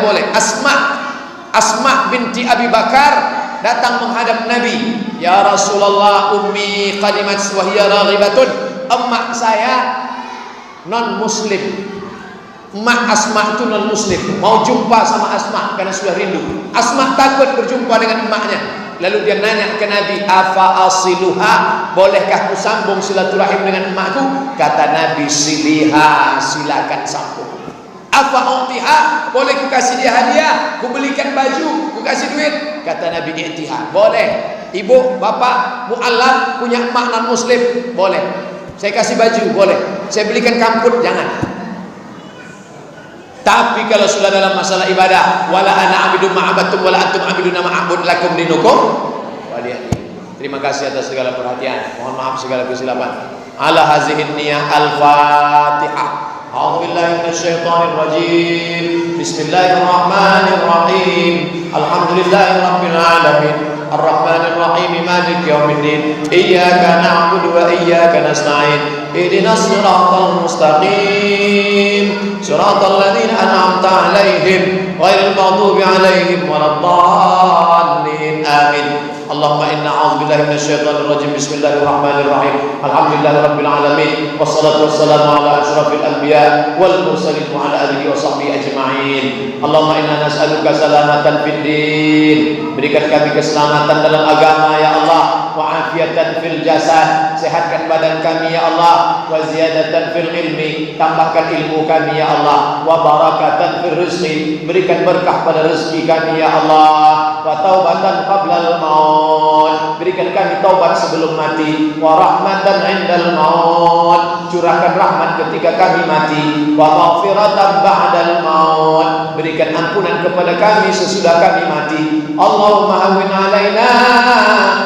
Asma binti Abi Bakar datang menghadap Nabi. Ya Rasulullah, ummi qadimat wa hiya raghibatun emak saya non muslim, emak Asma itu non muslim, mau jumpa sama Asma karena sudah rindu. Asma takut berjumpa dengan emaknya, lalu dia nanya ke Nabi, afa asiluha, bolehkah ku sambung silaturahim dengan emakku? Kata Nabi, siliha, silakan sambung. Afa utiha, boleh ku kasih dia hadiah, ku belikan baju, ku kasih duit? Kata Nabi, i'tiha, boleh. Ibu, bapak, mu'alaf punya emak non muslim, boleh. Saya kasih baju, boleh. Saya belikan kamput, jangan. Tapi kalau sudah dalam masalah ibadah, wala ana abidun ma'abatum wala antum abidun ma'abud lakum dinukum waliyadi. Terima kasih atas segala perhatian. Mohon maaf segala kesilapan. Ala hazihin niyah al-Fatihah. A'udzu billahi minasyaitonir rajim. Bismillahirrahmanirrahim. Alhamdulillahirabbil alamin. Ar-Rahmanir Rahim Maliki Yaumiddin. Iyyaka na'budu wa iyyaka nasta'in. Ihdinas siratal mustaqim. Siratal ladzina an'amta 'alaihim ghairil maghdubi 'alaihim waladdallin. Amin. Allahumma inna a'udzubillahi minasyaitonir rajim. Bismillahirrahmanirrahim. Alhamdulillahirabbil alamin. Wassalatu wassalamu ala asyrafil anbiya wal mursalin wa ala alihi wa sahbihi ajma'in. Allahumma inna nas'aluka salamatan fid din. Berikan kami keselamatan dalam agama ya Allah, wa afiatan fil jasad, sehatkan badan kami ya Allah, wa ziyadatan fil ilmi, tambahkan ilmu kami ya Allah, wa barakatan fil rizqi, berikan berkah pada rezeki kami ya Allah, wa taubatan qablal maut, berikan kami taubat sebelum mati, wa rahmatan indal maut, curahkan rahmat ketika kami mati, wa maghfiratan ba'dal maut, berikan ampunan kepada kami sesudah kami mati. Allahumma hawwin alaina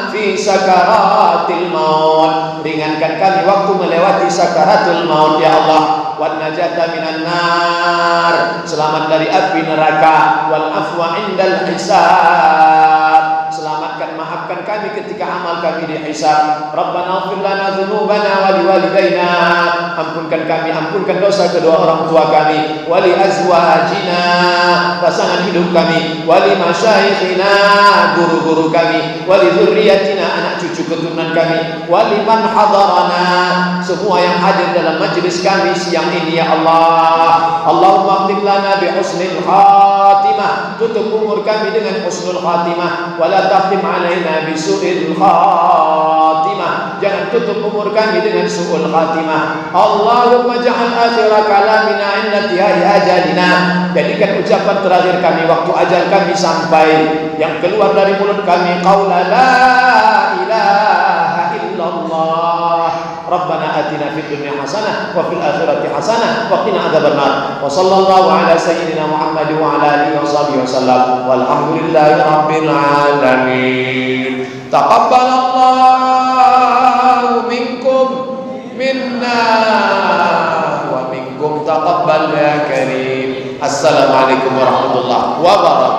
fi sakaratil maut, ringankan kami waktu melewati sakaratul maut ya Allah, wan najata minan nar, selamat dari api neraka, wal afwa indal hisab, selamatkan maafkan kami ketika amal kami dihisab. Rabbana ighfir lana dzunubana wa liwalidayna, ampunkan kami, ampunkan dosa kedua orang tua kami, wa li azwajina, pasangan hidup kami, wa li masyayikhina, guru-guru kami, wa li dzurriyyatina, anak cucu keturunan kami, wa liman hadarana, semua yang hadir dalam majlis kami siang ini ya Allah. Allahumma khtim lana bi husnil khatimah, tutup umur kami dengan husnul khatimah, wa la takhtim alaina bi su'il khatimah, jangan tutup umur kami dengan su'ul khatimah. Allahumma ja'al akhira kalamina inda tihai ajalina, jadikan ucapan terakhir kami waktu ajal kami sampai, yang keluar dari mulut kami qaula la ilaha illallah. Rabbana atina fid dunya hasanah wa fil akhirati hasanah wa qina adzabannar. Wa sallallahu ala sayyidina Muhammad wa ala alihi wa sahbihi wasallam. Walhamdulillahi rabbil alamin. Taqabbalallahu minkum minna wa minkum taqabbal ya karim. Assalamualaikum warahmatullahi wabarakatuh.